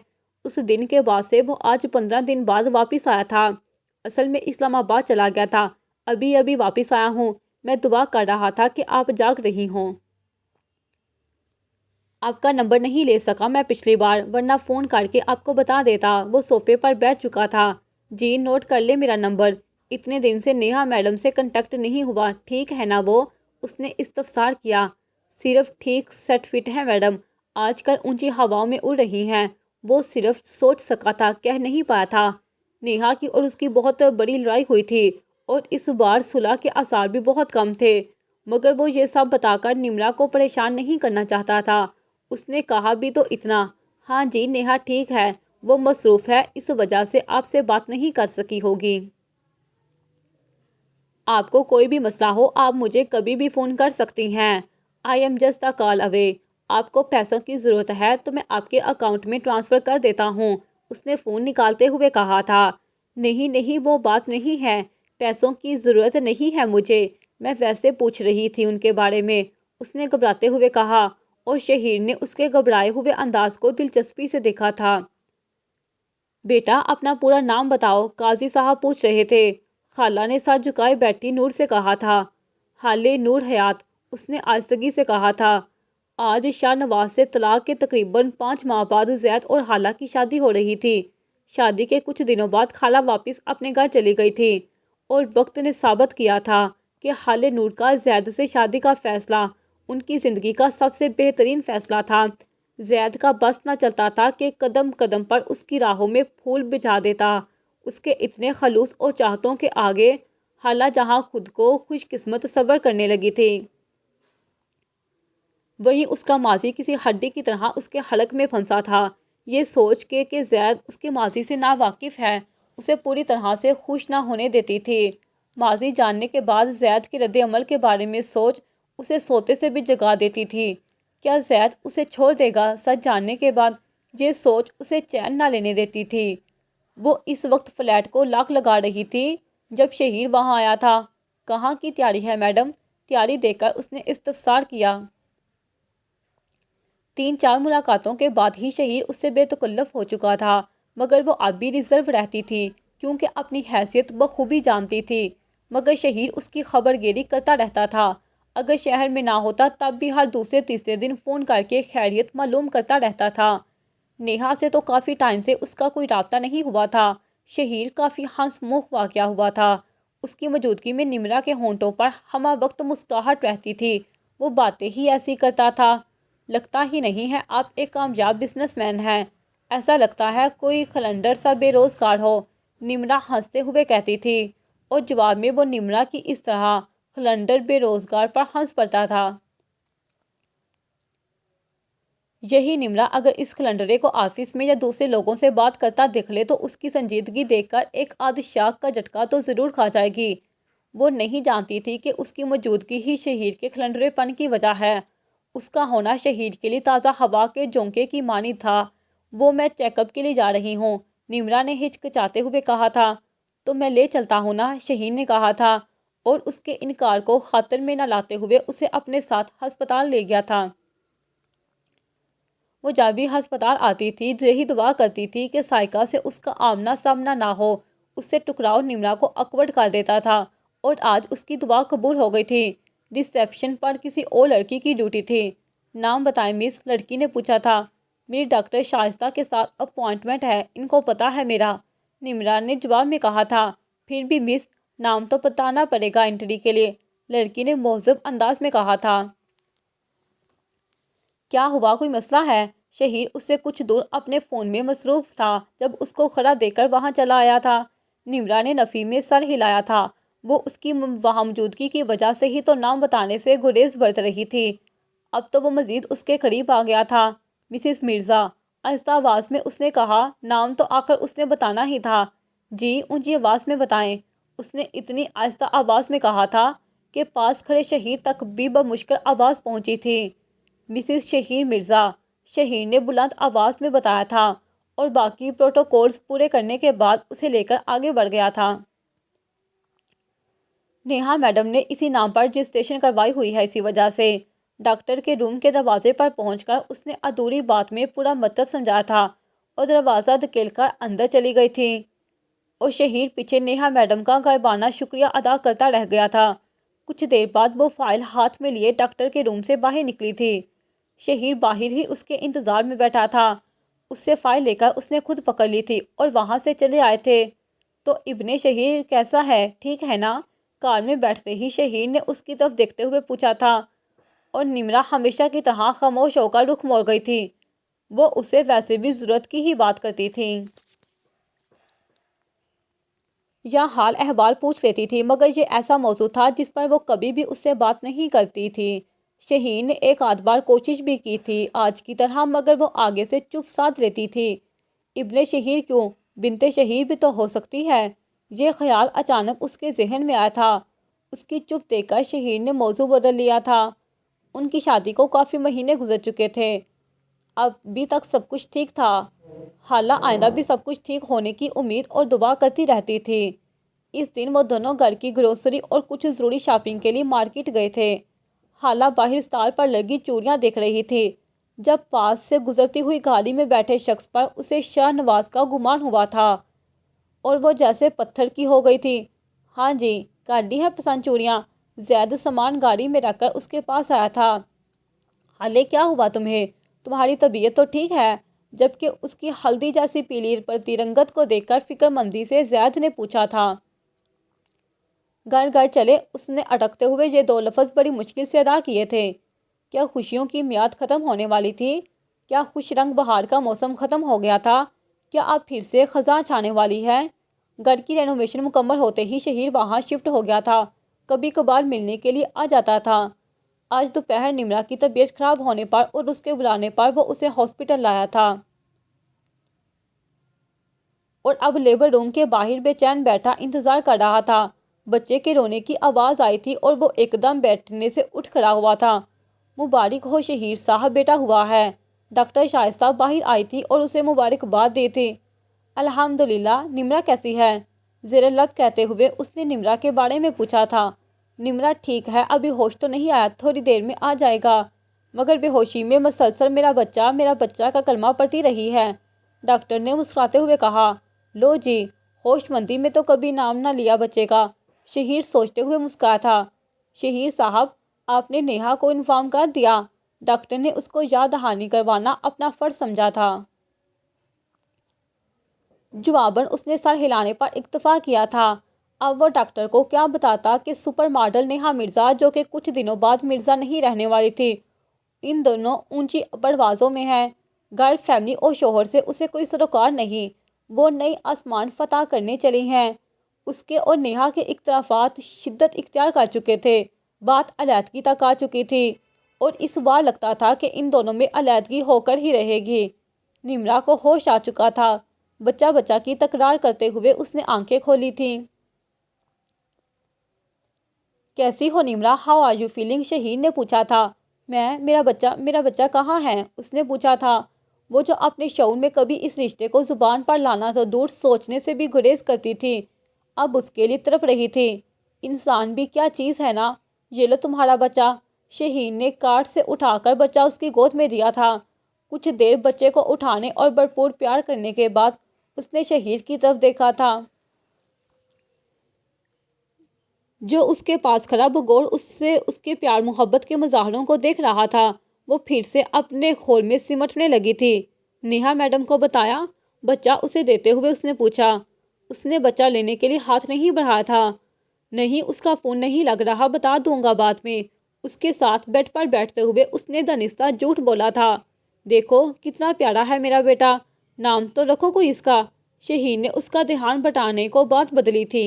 اس دن کے بعد سے وہ آج 15 دن بعد واپس آیا تھا۔ اصل میں اسلام آباد چلا گیا تھا، ابھی واپس آیا ہوں۔ میں دعا کر رہا تھا کہ آپ جاگ رہی ہوں۔ آپ کا نمبر نہیں لے سکا میں پچھلی بار، ورنہ فون کر کے آپ کو بتا دیتا۔ وہ صوفے پر بیٹھ چکا تھا۔ جی نوٹ کر لے میرا نمبر۔ اتنے دن سے نیہا میڈم سے کنٹیکٹ نہیں ہوا، ٹھیک ہے نا وہ؟ اس نے استفسار کیا۔ صرف ٹھیک سیٹ فٹ ہے میڈم، آج کل اونچی ہواؤں میں اڑ رہی ہیں۔ وہ صرف سوچ سکا تھا، کہہ نہیں پایا تھا۔ نیہا کی اور اس کی بہت بڑی لڑائی ہوئی تھی اور اس بار صلح کے آثار بھی بہت کم تھے، مگر وہ یہ سب بتا کر نمرا کو پریشان نہیں کرنا چاہتا تھا۔ اس نے کہا بھی تو اتنا، ہاں جی نیہا ٹھیک ہے، وہ مصروف ہے، اس وجہ سے آپ سے بات نہیں کر سکی ہوگی۔ آپ کو کوئی بھی مسئلہ ہو آپ مجھے کبھی بھی فون کر سکتی ہیں۔ آئی ایم جسٹ اے کال اوے۔ آپ کو پیسوں کی ضرورت ہے تو میں آپ کے اکاؤنٹ میں ٹرانسفر کر دیتا ہوں، اس نے فون نکالتے ہوئے کہا تھا۔ نہیں وہ بات نہیں ہے، پیسوں کی ضرورت نہیں ہے مجھے، میں ویسے پوچھ رہی تھی ان کے بارے میں، اس نے گھبراتے ہوئے کہا، اور شہیر نے اس کے گھبرائے ہوئے انداز کو دلچسپی سے دیکھا تھا۔ بیٹا اپنا پورا نام بتاؤ، قاضی صاحب پوچھ رہے تھے۔ خالہ نے سر جھکائے بیٹھی نور سے کہا تھا۔ حالے نور حیات، اس نے آہستگی سے کہا تھا۔ آج شاہ نواز سے طلاق کے تقریباً 5 ماہ بعد زید اور حالہ کی شادی ہو رہی تھی۔ شادی کے کچھ دنوں بعد خالہ واپس اپنے گھر چلی گئی تھی اور وقت نے ثابت کیا تھا کہ حالے نور کا زید سے شادی کا فیصلہ ان کی زندگی کا سب سے بہترین فیصلہ تھا۔ زید کا بس نہ چلتا تھا کہ قدم قدم پر اس کی راہوں میں پھول بچھا دیتا۔ اس کے اتنے خلوص اور چاہتوں کے آگے حالہ جہاں خود کو خوش قسمت صبر کرنے لگی تھی، وہیں اس کا ماضی کسی ہڈی کی طرح اس کے حلق میں پھنسا تھا۔ یہ سوچ کے کہ زید اس کے ماضی سے ناواقف ہے، اسے پوری طرح سے خوش نہ ہونے دیتی تھی۔ ماضی جاننے کے بعد زید کے رد عمل کے بارے میں سوچ اسے سوتے سے بھی جگا دیتی تھی۔ کیا زید اسے چھوڑ دے گا سچ جاننے کے بعد؟ یہ سوچ اسے چین نہ لینے دیتی تھی۔ وہ اس وقت فلیٹ کو لاک لگا رہی تھی جب شہیر وہاں آیا تھا۔ کہاں کی تیاری ہے میڈم؟ تیاری دیکھ کر اس نے استفسار کیا۔ 3-4 ملاقاتوں کے بعد ہی شہیر اس سے بے تکلف ہو چکا تھا، مگر وہ اب بھی ریزرو رہتی تھی کیونکہ اپنی حیثیت بخوبی جانتی تھی، مگر شہیر اس کی خبر گیری کرتا رہتا تھا۔ اگر شہر میں نہ ہوتا تب بھی ہر دوسرے تیسرے دن فون کر کے خیریت معلوم کرتا رہتا تھا۔ نیہا سے تو کافی ٹائم سے اس کا کوئی رابطہ نہیں ہوا تھا۔ شہیر کافی ہنس مخ واقع ہوا تھا۔ اس کی موجودگی میں نمرا کے ہونٹوں پر ہمہ وقت مسکراہٹ رہتی تھی، وہ باتیں ہی ایسی کرتا تھا۔ لگتا ہی نہیں ہے آپ ایک کامیاب بزنس مین ہیں، ایسا لگتا ہے کوئی خلنڈر سا بے روزگار ہو، نمرا ہنستے ہوئے کہتی تھی، اور جواب میں وہ نمرا کی اس طرح خلنڈر بے روزگار پر ہنس پڑتا تھا۔ یہی نمرا اگر اس خلنڈرے کو آفس میں یا دوسرے لوگوں سے بات کرتا دیکھ لے تو اس کی سنجیدگی دیکھ کر ایک آدھ شاخ کا جھٹکا تو ضرور کھا جائے گی۔ وہ نہیں جانتی تھی کہ اس کی موجودگی ہی شہیر کے خلنڈرے پن کی وجہ ہے۔ اس کا ہونا شہیر کے لیے تازہ ہوا کے جھونکے کی مانند تھا۔ میں چیک اپ کے لیے جا رہی ہوں، نمرا نے ہچکچاتے ہوئے کہا تھا۔ تو میں لے چلتا ہوں نا، شہیر نے کہا تھا، اور اس کے انکار کو خاطر میں نہ لاتے ہوئے اسے اپنے ساتھ ہسپتال لے گیا تھا۔ وہ جب بھی ہسپتال آتی تھی یہی دعا کرتی تھی کہ سائیکا سے اس کا آمنا سامنا نہ ہو، اس سے ٹکراؤ نمرا کو اکورڈ کر دیتا تھا، اور آج اس کی دعا قبول ہو گئی تھی۔ ریسیپشن پر کسی اور لڑکی کی ڈیوٹی تھی۔ نام بتائیں مس، لڑکی نے پوچھا تھا۔ میری ڈاکٹر شائستہ کے ساتھ اپوائنٹمنٹ ہے، ان کو پتہ ہے میرا، نمرا نے جواب میں کہا تھا۔ پھر بھی مس، نام تو بتانا پڑے گا انٹری کے لیے، لڑکی نے مہذب انداز میں کہا تھا۔ کیا ہوا، کوئی مسئلہ ہے؟ شہیر اس سے کچھ دور اپنے فون میں مصروف تھا جب اس کو کھڑا دیکھ کر وہاں چلا آیا تھا۔ نمرا نے نفی میں سر ہلایا تھا۔ وہ اس کی وہاں موجودگی کی وجہ سے ہی تو نام بتانے سے گریز برت رہی تھی، اب تو وہ مزید اس کے قریب آ گیا تھا۔ مسز مرزا، آہستہ آواز میں اس نے کہا، نام تو آخر اس نے بتانا ہی تھا۔ جی، اونچی آواز میں بتائیں، اس نے اتنی آہستہ آواز میں کہا تھا کہ پاس کھڑے شہیر تک بھی بمشکل آواز پہنچی تھی۔ مسز شہیر مرزا، شہیر نے بلند آواز میں بتایا تھا، اور باقی پروٹوکولز پورے کرنے کے بعد اسے لے کر آگے بڑھ گیا تھا۔ نیہا میڈم نے اسی نام پر رجسٹریشن کروائی ہوئی ہے، اسی وجہ سے۔ ڈاکٹر کے روم کے دروازے پر پہنچ کر اس نے ادھوری بات میں پورا مطلب سمجھایا تھا اور دروازہ دھکیل کر اندر چلی گئی تھی، اور شہیر پیچھے نیہا میڈم کا غائبانہ شکریہ ادا کرتا رہ گیا تھا۔ کچھ دیر بعد وہ فائل ہاتھ میں لیے ڈاکٹر کے روم سے باہر نکلی تھی۔ شہیر باہر ہی اس کے انتظار میں بیٹھا تھا۔ اس سے فائل لے کر اس نے خود پکڑ لی تھی اور وہاں سے چلے آئے تھے۔ تو ابن شہیر کیسا ہے، ٹھیک ہے نا؟ کار میں بیٹھتے ہی شہیر نے اس کی طرف دیکھتے ہوئے پوچھا تھا، اور نمرا ہمیشہ کی طرح خاموش ہو کر رخ موڑ گئی تھی۔ وہ اسے ویسے بھی ضرورت کی ہی بات کرتی تھی یا حال احوال پوچھ لیتی تھی، مگر یہ ایسا موضوع تھا جس پر وہ کبھی بھی اس سے بات نہیں کرتی تھی۔ شہیر نے ایک آدھ بار کوشش بھی کی تھی آج کی طرح، مگر وہ آگے سے چپ سادھ لیتی تھی۔ ابن شہیر کیوں، بنت شہیر بھی تو ہو سکتی ہے۔ یہ خیال اچانک اس کے ذہن میں آیا تھا۔ اس کی چپ دیکھ کر شہیر نے موضوع بدل لیا تھا۔ ان کی شادی کو کافی مہینے گزر چکے تھے، ابھی تک سب کچھ ٹھیک تھا، حالہ آئندہ بھی سب کچھ ٹھیک ہونے کی امید اور دعا کرتی رہتی تھی۔ اس دن وہ دونوں گھر کی گروسری اور کچھ ضروری شاپنگ کے لیے مارکیٹ گئے تھے۔ حالہ باہر اسٹال پر لگی چوڑیاں دیکھ رہی تھی، جب پاس سے گزرتی ہوئی گاڑی میں بیٹھے شخص پر اسے شاہ نواز کا گمان ہوا تھا، اور وہ جیسے پتھر کی ہو گئی تھی۔ ہاں جی، کر لی ہے پسند چوڑیاں؟ زیادہ سامان گاڑی میں رکھ کر اس کے پاس آیا تھا۔ حالے، کیا ہوا تمہیں؟ تمہاری طبیعت تو ٹھیک ہے؟ جبکہ اس کی ہلدی جیسی پیلی پڑتی رنگت کو دیکھ کر فکر مندی سے زید نے پوچھا تھا۔ گھر گھر چلے، اس نے اٹکتے ہوئے یہ دو لفظ بڑی مشکل سے ادا کیے تھے۔ کیا خوشیوں کی میعاد ختم ہونے والی تھی؟ کیا خوش رنگ بہار کا موسم ختم ہو گیا تھا؟ کیا اب پھر سے خزاں چھانے والی ہے؟ گھر کی رینوویشن مکمل ہوتے ہی شہیر وہاں شفٹ ہو گیا تھا، کبھی کبھار ملنے کے لیے آ جاتا تھا۔ آج دوپہر نمرا کی طبیعت خراب ہونے پر اور اس کے بلانے پر وہ اسے ہاسپٹل لایا تھا، اور اب لیبر روم کے باہر بے چین بیٹھا انتظار کر رہا تھا۔ بچے کے رونے کی آواز آئی تھی اور وہ ایک دم بیٹھنے سے اٹھ کھڑا ہوا تھا۔ مبارک ہو شہیر صاحب، بیٹا ہوا ہے۔ ڈاکٹر شائستہ باہر آئی تھی اور اسے مبارکباد دی تھی۔ الحمدللہ، نمرا کیسی ہے؟ زیر لب کہتے ہوئے اس نے نمرا کے بارے میں پوچھا تھا۔ نمرا ٹھیک ہے، ابھی ہوش تو نہیں آیا، تھوڑی دیر میں آ جائے گا، مگر بے ہوشی میں مسلسل میرا بچہ کا کلمہ پڑھتی رہی ہے۔ ڈاکٹر نے مسکراتے ہوئے کہا، لو جی، ہوش مندی میں تو کبھی نام نہ لیا بچے کا۔ شہیر سوچتے ہوئے مسکرایا تھا۔ شہیر صاحب، آپ نے نیہا کو انفارم کر دیا؟ ڈاکٹر نے اس کو یاد دہانی کروانا اپنا فرض سمجھا تھا۔ جواباً اس نے سر ہلانے پر اکتفا کیا تھا۔ اب وہ ڈاکٹر کو کیا بتاتا کہ سپر ماڈل نیہا مرزا، جو کہ کچھ دنوں بعد مرزا نہیں رہنے والی تھی، ان دونوں اونچی پروازوں میں ہے۔ گھر، فیملی اور شوہر سے اسے کوئی سروکار نہیں، وہ نئی آسمان فتح کرنے چلی ہیں۔ اس کے اور نیہا کے اختلافات شدت اختیار کر چکے تھے، بات علیحدگی تک آ چکی تھی، اور اس بار لگتا تھا کہ ان دونوں میں علیحدگی ہو کر ہی رہے گی۔ نمرا کو ہوش آ چکا تھا۔ بچہ بچہ کی تکرار کرتے ہوئے اس نے آنکھیں کھولی تھیں۔ کیسی ہو Nimra? How are you feeling? Shaheer نے پوچھا تھا۔ میرا بچہ کہاں ہے؟ اس نے پوچھا تھا۔ وہ جو اپنے شعور میں کبھی اس رشتے کو زبان پر لانا تو دور، سوچنے سے بھی گریز کرتی تھی، اب اس کے لیے تڑپ رہی تھی۔ انسان بھی کیا چیز ہے نا؟ یہ لو تمہارا بچہ۔ شہیر نے کارٹ سے اٹھا کر بچہ اس کی گود میں دیا تھا۔ کچھ دیر بچے کو اٹھانے اور بھرپور پیار کرنے کے بعد اس نے شہیر کی طرف دیکھا تھا، جو اس کے پاس کھڑا بغور اس کے پیار محبت کے مظاہروں کو دیکھ رہا تھا۔ وہ پھر سے اپنے خول میں سمٹنے لگی تھی۔ نیہا میڈم کو بتایا؟ بچہ اسے دیتے ہوئے اس نے پوچھا۔ اس نے بچہ لینے کے لیے ہاتھ نہیں بڑھایا تھا۔ نہیں، اس کا فون نہیں لگ رہا، بتا دوں گا بعد میں۔ اس کے ساتھ بیڈ پر بیٹھتے ہوئے اس نے دانستہ جھوٹ بولا تھا۔ دیکھو کتنا پیارا ہے میرا بیٹا، نام تو رکھو کوئی اس کا۔ شہیر نے اس کا دھیان بٹانے کو بات بدلی تھی۔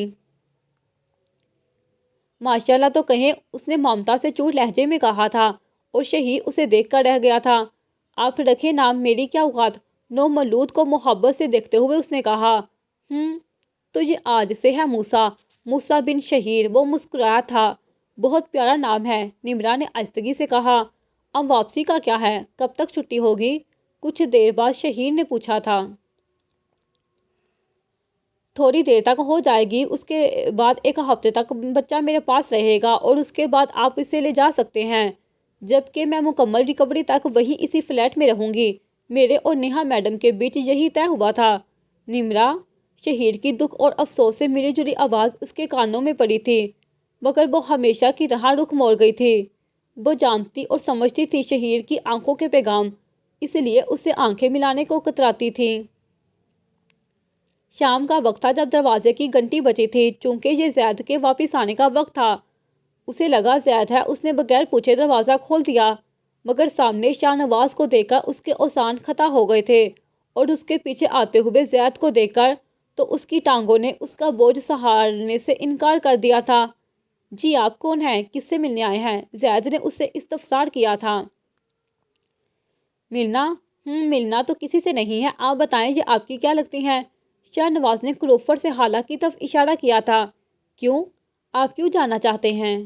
ماشاءاللہ تو کہیں، اس نے ممتا سے چوٹ لہجے میں کہا تھا، اور شہیر اسے دیکھ کر رہ گیا تھا۔ آپ رکھے نام، میری کیا اوقات؟ نو مولود کو محبت سے دیکھتے ہوئے اس نے کہا۔ تو یہ آج سے ہے موسیٰ، موسیٰ بن شہیر۔ وہ مسکرایا تھا۔ بہت پیارا نام ہے، نمرہ نے آہستگی سے کہا۔ اب واپسی کا کیا ہے؟ کب تک چھٹی ہوگی؟ کچھ دیر بعد شہیر نے پوچھا تھا۔ تھوڑی دیر تک ہو جائے گی، اس کے بعد ایک ہفتے تک بچہ میرے پاس رہے گا، اور اس کے بعد آپ اسے لے جا سکتے ہیں، جبکہ میں مکمل ریکوری تک وہیں اسی فلیٹ میں رہوں گی۔ میرے اور نیہا میڈم کے بیچ یہی طے ہوا تھا۔ نمرہ، شہیر کی دکھ اور افسوس سے ملی جلی آواز اس کے کانوں میں پڑی تھی، مگر وہ ہمیشہ کی طرح رخ موڑ گئی تھی۔ وہ جانتی اور سمجھتی تھی شہیر کی آنکھوں کے پیغام، اس لیے اس سے آنکھیں ملانے کو کتراتی تھی۔ شام کا وقت تھا جب دروازے کی گھنٹی بجی تھی، چونکہ یہ زید کے واپس آنے کا وقت تھا۔ اسے لگا زید ہے، اس نے بغیر پوچھے دروازہ کھول دیا، مگر سامنے شاہ نواز کو دیکھ کر اس کے اوزان خطا ہو گئے تھے، اور اس کے پیچھے آتے ہوئے زید کو دیکھ کر تو اس کی ٹانگوں نے اس کا بوجھ سہارنے سے انکار کر دیا تھا۔ جی آپ کون ہیں؟ کس سے ملنے آئے ہیں؟ زید نے اس سے استفسار کیا تھا۔ ملنا؟ ملنا تو کسی سے نہیں ہے، آپ بتائیں یہ آپ کی کیا لگتی ہیں؟ شاہ نواز نے کلوفر سے حالہ کی طرف اشارہ کیا تھا۔ کیوں؟ آپ کیوں جاننا چاہتے ہیں؟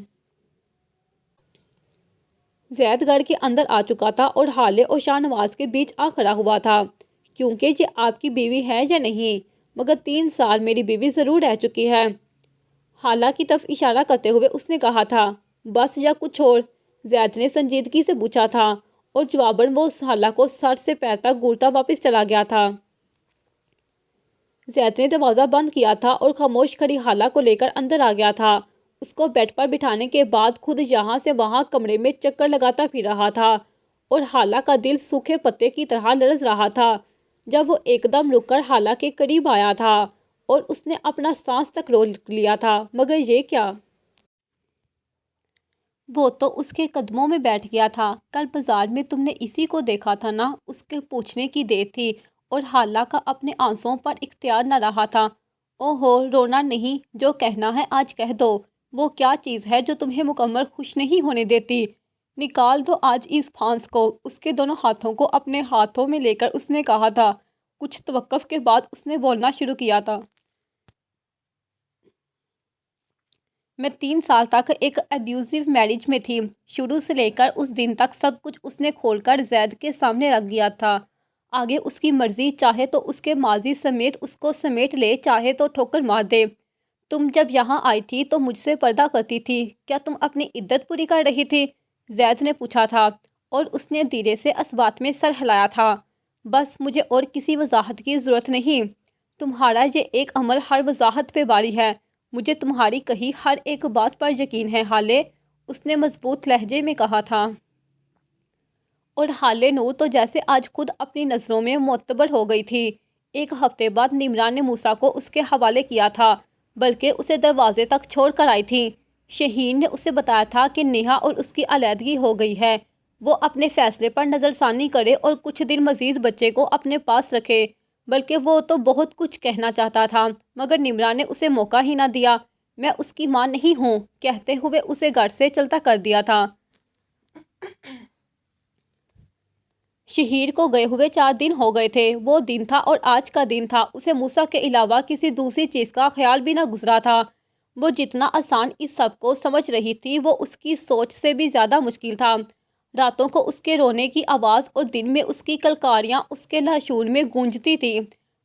زید گھر کے اندر آ چکا تھا اور حالے اور شاہ نواز کے بیچ آ کھڑا ہوا تھا۔ کیونکہ یہ آپ کی بیوی ہے یا نہیں؟ مگر 3 سال میری بیوی ضرور رہ چکی ہے۔ حالہ کی طرف اشارہ کرتے ہوئے اس نے کہا تھا۔ بس یا کچھ اور؟ زید نے سنجیدگی سے پوچھا تھا، اور جواباً وہ اس حالہ کو سر سے پیر تک گھورتا واپس چلا گیا تھا۔ زید نے دروازہ بند کیا تھا اور خاموش کھڑی حالہ کو لے کر اندر آ گیا تھا۔ اس کو بیڈ پر بٹھانے کے بعد خود یہاں سے وہاں کمرے میں چکر لگاتا پھر رہا تھا، اور حالہ کا دل سوکھے پتے کی طرح لرز رہا تھا جب وہ ایک دم رک کر حالہ کے قریب آیا تھا، اور اس نے اپنا سانس تک روک لیا تھا۔ مگر یہ کیا؟ وہ تو اس کے قدموں میں بیٹھ گیا تھا۔ کل بازار میں تم نے اسی کو دیکھا تھا نا؟ اس کے پوچھنے کی دیر تھی، اور حالہ کا اپنے آنسوؤں پر اختیار نہ رہا تھا۔ اوہو، رونا نہیں، جو کہنا ہے آج کہہ دو۔ وہ کیا چیز ہے جو تمہیں مکمل خوش نہیں ہونے دیتی؟ نکال دو آج اس پھانس کو۔ اس کے دونوں ہاتھوں کو اپنے ہاتھوں میں لے کر اس نے کہا تھا۔ کچھ توقف کے بعد اس نے بولنا شروع کیا تھا۔ میں 3 سال تک ایک ابیوزو میرج میں تھی۔ شروع سے لے کر اس دن تک سب کچھ اس نے کھول کر زید کے سامنے رکھ دیا تھا۔ آگے اس کی مرضی، چاہے تو اس کے ماضی سمیت اس کو سمیٹ لے، چاہے تو ٹھوکر مار دے۔ تم جب یہاں آئی تھی تو مجھ سے پردہ کرتی تھی، کیا تم اپنی عدت پوری کر رہی تھی؟ زید نے پوچھا تھا، اور اس نے دھیرے سے اس بات میں سر ہلایا تھا۔ بس مجھے اور کسی وضاحت کی ضرورت نہیں۔ تمہارا یہ ایک عمل ہر وضاحت پہ باری ہے۔ مجھے تمہاری کہی ہر ایک بات پر یقین ہے حالے، اس نے مضبوط لہجے میں کہا تھا۔ اور حالے نور تو جیسے آج خود اپنی نظروں میں معتبر ہو گئی تھی۔ 1 ہفتے بعد نمرہ نے موسیٰ کو اس کے حوالے کیا تھا، بلکہ اسے دروازے تک چھوڑ کر آئی تھی۔ شہین نے اسے بتایا تھا کہ نیہا اور اس کی علیحدگی ہو گئی ہے، وہ اپنے فیصلے پر نظر ثانی کرے اور کچھ دن مزید بچے کو اپنے پاس رکھے۔ بلکہ وہ تو بہت کچھ کہنا چاہتا تھا، مگر نمرہ نے اسے موقع ہی نہ دیا۔ میں اس کی ماں نہیں ہوں، کہتے ہوئے اسے گھر سے چلتا کر دیا تھا۔ شہیر کو گئے ہوئے 4 دن ہو گئے تھے۔ وہ دن تھا اور آج کا دن تھا، اسے موسیٰ کے علاوہ کسی دوسری چیز کا خیال بھی نہ گزرا تھا۔ وہ جتنا آسان اس سب کو سمجھ رہی تھی، وہ اس کی سوچ سے بھی زیادہ مشکل تھا۔ راتوں کو اس کے رونے کی آواز اور دن میں اس کی کلکاریاں اس کے لہشون میں گونجتی تھی۔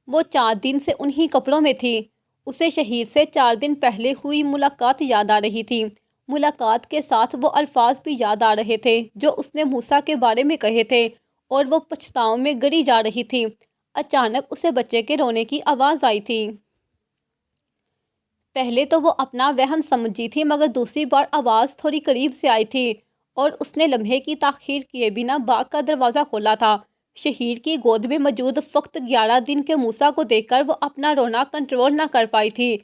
وہ 4 دن سے انہی کپڑوں میں تھی۔ اسے شہیر سے 4 دن پہلے ہوئی ملاقات یاد آ رہی تھی۔ ملاقات کے ساتھ وہ الفاظ بھی یاد آ رہے تھے جو اس نے موسیٰ کے بارے میں کہے تھے، اور وہ پچھتاؤ میں گری جا رہی تھی۔ اچانک اسے بچے کے رونے کی آواز آئی تھی۔ پہلے تو وہ اپنا وہم سمجھی تھی، مگر دوسری بار آواز تھوڑی قریب سے آئی تھی، اور اس نے لمحے کی تاخیر کیے بنا باغ کا دروازہ کھولا تھا۔ شہیر کی گود میں موجود فقط 11 دن کے موسیٰ کو دیکھ کر وہ اپنا رونا کنٹرول نہ کر پائی تھی۔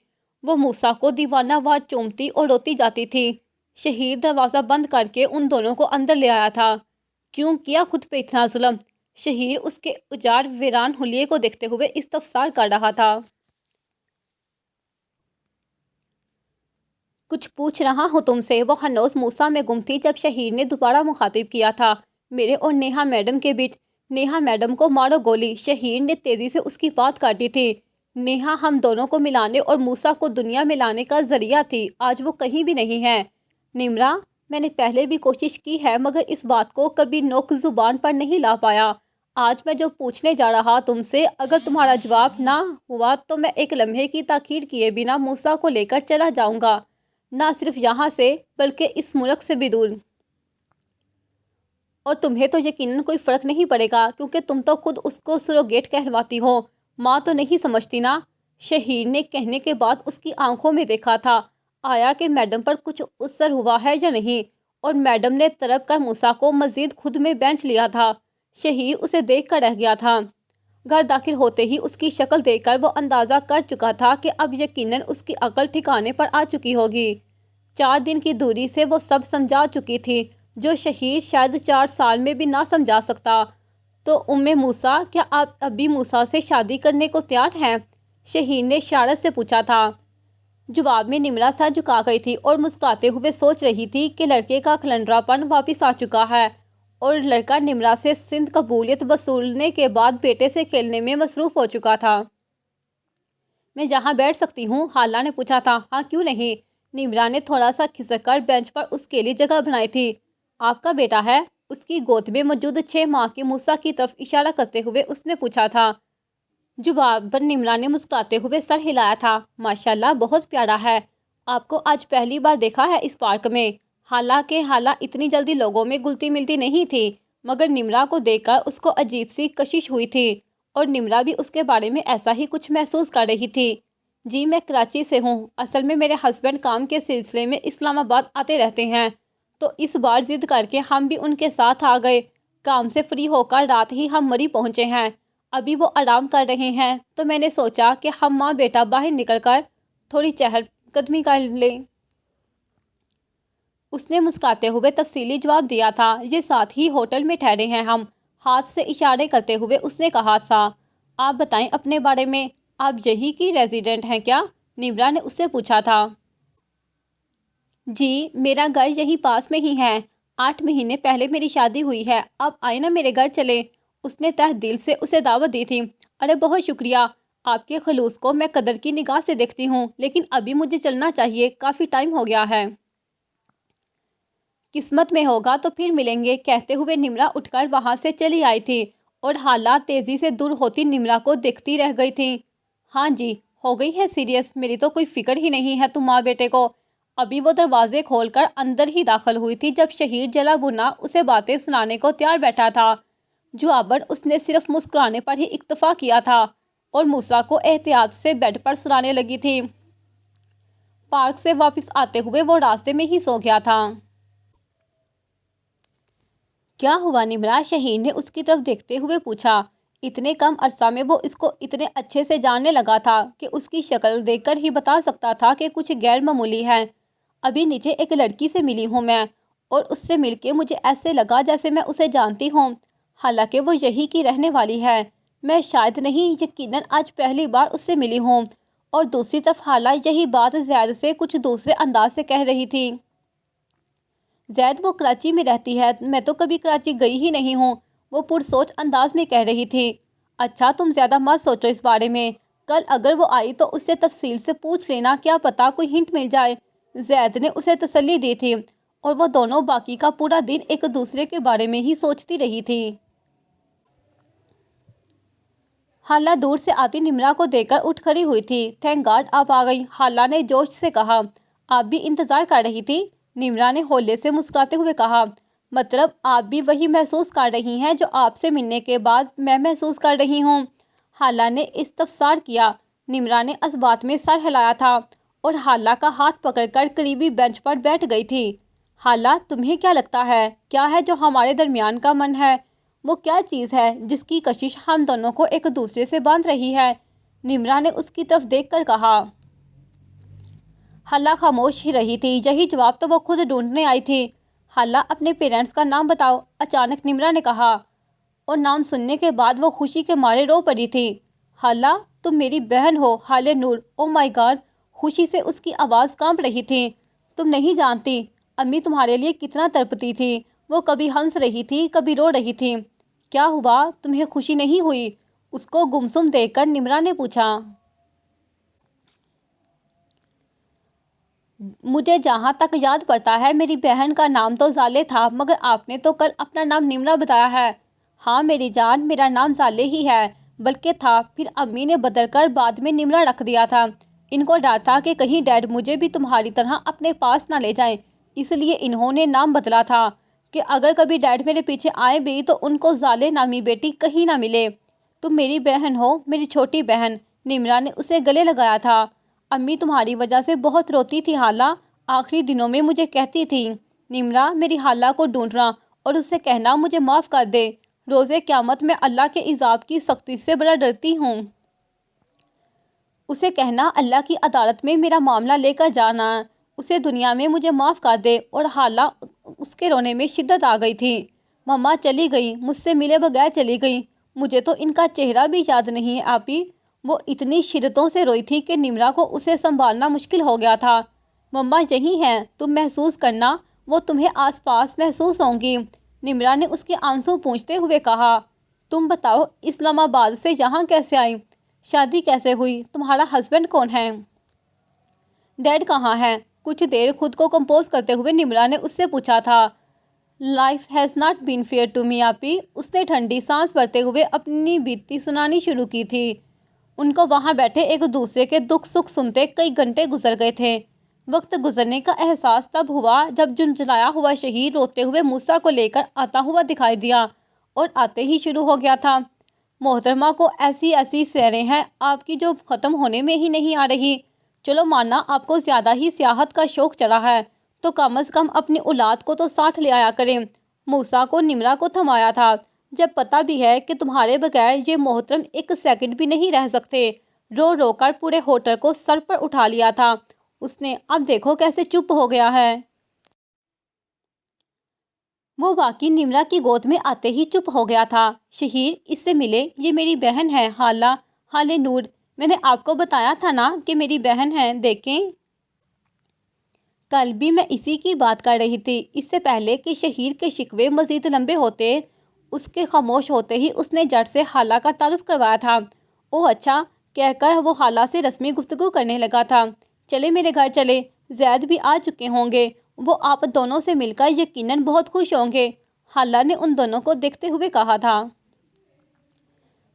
وہ موسیٰ کو دیوانہ وار چومتی اور روتی جاتی تھی۔ شہیر دروازہ بند کر کے ان دونوں کو اندر لے آیا تھا۔ کیوں کیا خود پہ اتنا ظلم؟ شہیر اس کے اجاڑ ویران حلیے کو دیکھتے ہوئے استفسار کر رہا تھا۔ کچھ پوچھ رہا ہوں تم سے۔ وہ ہنوز موسیٰ میں گم تھی جب شہیر نے دوبارہ مخاطب کیا تھا، میرے اور نیہا میڈم کے بیچ۔ نیہا میڈم کو مارو گولی۔ شہیر نے تیزی سے اس کی بات کاٹی تھی۔ نیہا ہم دونوں کو ملانے اور موسیٰ کو دنیا میں لانے کا ذریعہ تھی، آج وہ کہیں بھی نہیں ہے۔ نمرا، میں نے پہلے بھی کوشش کی ہے مگر اس بات کو کبھی نوک زبان پر نہیں لا پایا۔ آج میں جو پوچھنے جا رہا تم سے، اگر تمہارا جواب نہ ہوا تو میں ایک لمحے کی تاخیر کیے بنا موسیٰ کو لے کر چلا جاؤں گا، نہ صرف یہاں سے بلکہ اس ملک سے بھی دور۔ اور تمہیں تو یقیناً کوئی فرق نہیں پڑے گا کیونکہ تم تو خود اس کو سروگیٹ کہلواتی ہو، ماں تو نہیں سمجھتی نا۔ شہیر نے کہنے کے بعد اس کی آنکھوں میں دیکھا تھا، آیا کہ میڈم پر کچھ اثر ہوا ہے یا نہیں، اور میڈم نے تڑپ کر موسیٰ کو مزید خود میں بینچ لیا تھا۔ شہیر اسے دیکھ کر رہ گیا تھا۔ گھر داخل ہوتے ہی اس کی شکل دیکھ کر وہ اندازہ کر چکا تھا کہ اب یقیناً اس کی عقل ٹھکانے پر آ چکی ہوگی۔ 4 دن کی دوری سے وہ سب سمجھا چکی تھی جو شہیر شاید 4 سال میں بھی نہ سمجھا سکتا۔ تو موسیٰ، کیا آپ ابھی موسیٰ سے شادی کرنے کو تیار ہیں؟ شہیر نے شرارت سے پوچھا تھا۔ جواب میں نمرا سر جھکا گئی تھی اور مسکراتے ہوئے سوچ رہی تھی کہ لڑکے کا کھلنڈرا پن واپس آ چکا ہے اور لڑکا نمرا سے سند قبولیت وصولنے کے بعد بیٹے سے کھیلنے میں مصروف ہو چکا تھا۔ میں یہاں بیٹھ سکتی ہوں؟ حالہ نے پوچھا تھا۔ ہاں، کیوں نہیں؟ نمرا نے تھوڑا سا کھسک کر بینچ پر اس کے لیے جگہ بنائی تھی۔ آپ کا بیٹا ہے؟ اس کی گود میں موجود 6 ماہ کے موسیٰ کی طرف اشارہ کرتے ہوئے اس نے پوچھا تھا۔ جواب پر نمرا نے مسکراتے ہوئے سر ہلایا تھا۔ ماشاءاللہ، بہت پیارا ہے۔ آپ کو آج پہلی بار دیکھا ہے اس پارک میں؟ حالانکہ حالہ اتنی جلدی لوگوں میں گلتی ملتی نہیں تھی مگر نمرا کو دیکھ کر اس کو عجیب سی کشش ہوئی تھی اور نمرا بھی اس کے بارے میں ایسا ہی کچھ محسوس کر رہی تھی۔ جی، میں کراچی سے ہوں۔ اصل میں میرے ہسبینڈ کام کے سلسلے میں اسلام آباد آتے رہتے ہیں تو اس بار ضد کر کے ہم بھی ان کے ساتھ آ گئے۔ کام سے فری ہو کر رات ہی ہم مری پہنچے ہیں، ابھی وہ آرام کر رہے ہیں تو میں نے سوچا کہ ہم ماں بیٹا باہر نکل کر تھوڑی چہل قدمی کر لیں۔ اس نے مسکراتے ہوئے تفصیلی جواب دیا تھا۔ یہ ساتھ ہی ہوٹل میں ٹھہرے ہیں ہم، ہاتھ سے اشارے کرتے ہوئے اس نے کہا تھا۔ آپ بتائیں اپنے بارے میں، آپ یہی کی ریزیڈنٹ ہیں کیا؟ نمرا نے اس سے پوچھا تھا۔ جی، میرا گھر یہیں پاس میں ہی ہے، 8 مہینے پہلے میری شادی ہوئی ہے، آپ آئے نا میرے گھر چلیں۔ اس نے تہ دل سے اسے دعوت دی تھی۔ ارے بہت شکریہ، آپ کے خلوص کو میں قدر کی نگاہ سے دیکھتی ہوں، لیکن ابھی مجھے چلنا چاہیے، کافی ٹائم ہو گیا ہے۔ قسمت میں ہوگا تو پھر ملیں گے، کہتے ہوئے نمرا اٹھ کر وہاں سے چلی آئی تھی اور حالات تیزی سے دور ہوتی نمرا کو دیکھتی رہ گئی تھی۔ ہاں جی، ہو گئی ہے سیریس؟ میری تو کوئی فکر ہی نہیں ہے تم ماں بیٹے کو۔ ابھی وہ دروازے کھول کر اندر ہی داخل ہوئی تھی جب شہیر جلا بھنا اسے باتیں سنانے کو تیار بیٹھا تھا۔ جواباً اس نے صرف مسکرانے پر ہی اکتفا کیا تھا اور موسیٰ کو احتیاط سے بیڈ پر سلانے لگی تھی۔ پارک سے واپس آتے ہوئے وہ راستے میں ہی سو گیا تھا۔ کیا ہوا نمرا؟ شہیر نے اس کی طرف دیکھتے ہوئے پوچھا۔ اتنے کم عرصہ میں وہ اس کو اتنے اچھے سے جاننے لگا تھا کہ اس کی شکل دیکھ کر ہی بتا سکتا تھا کہ کچھ غیر معمولی ہے۔ ابھی نیچے ایک لڑکی سے ملی ہوں میں اور اس سے مل کے مجھے ایسے لگا جیسے میں اسے جانتی ہوں، حالانکہ وہ یہی کی رہنے والی ہے۔ میں شاید نہیں، یقیناً آج پہلی بار اس سے ملی ہوں۔ اور دوسری طرف حالہ یہی بات زید سے کچھ دوسرے انداز سے کہہ رہی تھی۔ زید وہ کراچی میں رہتی ہے، میں تو کبھی کراچی گئی ہی نہیں ہوں، وہ پرسوچ انداز میں کہہ رہی تھی۔ اچھا، تم زیادہ مت سوچو اس بارے میں، کل اگر وہ آئی تو اس سے تفصیل سے پوچھ لینا، کیا پتا کوئی ہنٹ مل جائے۔ زید نے اسے تسلی دی تھی اور وہ دونوں باقی کا پورا دن ایک دوسرے کے بارے میں ہی سوچتی رہی تھی۔ حالہ دور سے آتی نمرا کو دیکھ کر اٹھ کھڑی ہوئی تھی۔ تھینک گاڈ آپ آ گئی، حالہ نے جوش سے کہا۔ آپ بھی انتظار کر رہی تھی؟ نمرا نے ہولے سے مسکراتے ہوئے کہا۔ مطلب آپ بھی وہی محسوس کر رہی ہیں جو آپ سے ملنے کے بعد میں محسوس کر رہی ہوں؟ حالہ نے استفسار کیا۔ نمرا نے اس بات میں سر ہلایا تھا اور حالہ کا ہاتھ پکڑ کر قریبی بینچ پر بیٹھ گئی تھی۔ حالہ، تمہیں کیا لگتا ہے کیا ہے جو ہمارے درمیان کا من ہے؟ وہ کیا چیز ہے جس کی کشش ہم دونوں کو ایک دوسرے سے باندھ رہی ہے؟ نمرا نے اس کی طرف دیکھ کر کہا۔ حالہ خاموش ہی رہی تھی، یہی جواب تو وہ خود ڈھونڈنے آئی تھی۔ حالہ، اپنے پیرنٹس کا نام بتاؤ، اچانک نمرا نے کہا اور نام سننے کے بعد وہ خوشی کے مارے رو پڑی تھی۔ حالہ، تم میری بہن ہو، حالہ نور۔ او مائی گاڈ، خوشی سے اس کی آواز کانپ رہی تھی۔ تم نہیں جانتی امی تمہارے لیے کتنا تڑپتی تھی، وہ کبھی ہنس رہی تھی کبھی رو رہی تھی۔ کیا ہوا، تمہیں خوشی نہیں ہوئی؟ اس کو گمسم دیکھ کر نمرا نے پوچھا۔ مجھے جہاں تک یاد پڑتا ہے میری بہن کا نام تو زالے تھا، مگر آپ نے تو کل اپنا نام نمرا بتایا ہے۔ ہاں میری جان، میرا نام زالے ہی ہے، بلکہ تھا، پھر امی نے بدل کر بعد میں نمرا رکھ دیا تھا۔ ان کو ڈر تھا کہ کہیں ڈیڈ مجھے بھی تمہاری طرح اپنے پاس نہ لے جائیں، اس لیے انہوں نے نام بدلا تھا کہ اگر کبھی ڈیڈ میرے پیچھے آئے بھی تو ان کو زالے نامی بیٹی کہیں نہ ملے۔ تم میری بہن ہو، میری چھوٹی بہن، نمرا نے اسے گلے لگایا تھا۔ امی تمہاری وجہ سے بہت روتی تھی خالہ، آخری دنوں میں مجھے کہتی تھی، نمرا میری خالہ کو ڈھونڈنا اور اس سے کہنا مجھے معاف کر دے، روزے قیامت میں اللہ کے عذاب کی سختی سے بڑا ڈرتی ہوں۔ اسے کہنا اللہ کی عدالت میں میرا معاملہ لے کر جانا، اسے دنیا میں مجھے معاف کر دے۔ اور خالہ اس کے رونے میں شدت آ گئی تھی۔ مما چلی گئی، مجھ سے ملے بغیر چلی گئی، مجھے تو ان کا چہرہ بھی یاد نہیں ہے آپی۔ وہ اتنی شدتوں سے روئی تھی کہ نمرا کو اسے سنبھالنا مشکل ہو گیا تھا۔ مما یہی ہیں، تم محسوس کرنا، وہ تمہیں آس پاس محسوس ہوں گی۔ نمرا نے اس کے آنسو پونچھتے ہوئے کہا، تم بتاؤ اسلام آباد سے یہاں کیسے آئی؟ شادی کیسے ہوئی؟ تمہارا ہسبینڈ کون ہے؟ ڈیڈ کہاں ہے؟ کچھ دیر خود کو کمپوز کرتے ہوئے نمرا نے اس سے پوچھا تھا۔ Life has not been fair to me آپی، اس نے ٹھنڈی سانس بھرتے ہوئے اپنی بیتی سنانی شروع کی تھی۔ ان کو وہاں بیٹھے ایک دوسرے کے دکھ سکھ سنتے کئی گھنٹے گزر گئے تھے۔ وقت گزرنے کا احساس تب ہوا جب جھنجھلایا ہوا شہیر روتے ہوئے موسیٰ کو لے کر آتا ہوا دکھائی دیا، اور آتے ہی شروع ہو گیا تھا، محترمہ کو ایسی ایسی سیریں ہیں آپ کی جو ختم ہونے میں ہی نہیں آ رہی۔ چلو مانا آپ کو زیادہ ہی سیاحت کا شوق چڑھا ہے تو کم از کم اپنی اولاد کو تو ساتھ لے آیا کریں۔ موسیٰ کو نمرا کو تھمایا تھا، جب پتہ بھی ہے کہ تمہارے بغیر یہ محترم ایک سیکنڈ بھی نہیں رہ سکتے۔ رو رو کر پورے ہوٹل کو سر پر اٹھا لیا تھا اس نے، اب دیکھو کیسے چپ ہو گیا ہے۔ وہ واقعی نمرا کی گود میں آتے ہی چپ ہو گیا تھا۔ شہیر، اس سے ملے، یہ میری بہن ہے خالہ، خالہ نور، میں نے آپ کو بتایا تھا نا کہ میری بہن ہے، دیکھیں۔ کل بھی میں اسی کی بات کر رہی تھی۔ اس سے پہلے کہ شہیر کے شکوے مزید لمبے ہوتے، اس کے خاموش ہوتے ہی اس نے جٹ سے خالہ کا تعارف کروایا تھا۔ اوہ اچھا کہہ کر وہ خالہ سے رسمی گفتگو کرنے لگا تھا۔ چلے میرے گھر چلے، زید بھی آ چکے ہوں گے، وہ آپ دونوں سے مل کر یقیناً بہت خوش ہوں گے، خالہ نے ان دونوں کو دیکھتے ہوئے کہا تھا۔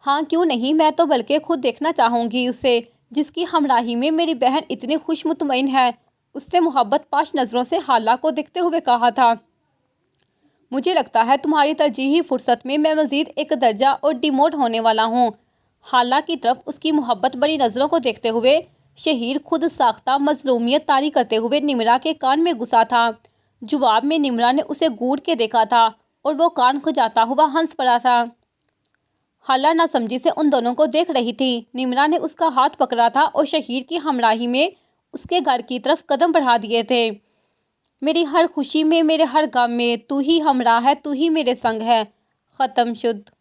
ہاں کیوں نہیں، میں تو بلکہ خود دیکھنا چاہوں گی اسے، جس کی ہمراہی میں میری بہن اتنی خوش مطمئن ہے، اس نے محبت پاش نظروں سے خالہ کو دیکھتے ہوئے کہا تھا۔ مجھے لگتا ہے تمہاری ترجیحی فرصت میں مزید ایک درجہ اور ڈیموٹ ہونے والا ہوں۔ خالہ کی طرف اس کی محبت بھری نظروں کو دیکھتے ہوئے شہیر خود ساختہ مظلومیت طاری کرتے ہوئے نمرا کے کان میں گھسا تھا۔ جواب میں نمرا نے اسے گھور کے دیکھا تھا اور وہ کان کھجاتا ہوا ہنس پڑا تھا۔ خالہ ناسمجھی سے ان دونوں کو دیکھ رہی تھی۔ نمرا نے اس کا ہاتھ پکڑا تھا اور شہیر کی ہمراہی میں اس کے گھر کی طرف قدم بڑھا دیے تھے۔ میری ہر خوشی میں، میرے ہر غم میں تو ہی ہمراہ ہے، تو ہی میرے سنگ ہے۔ ختم شد۔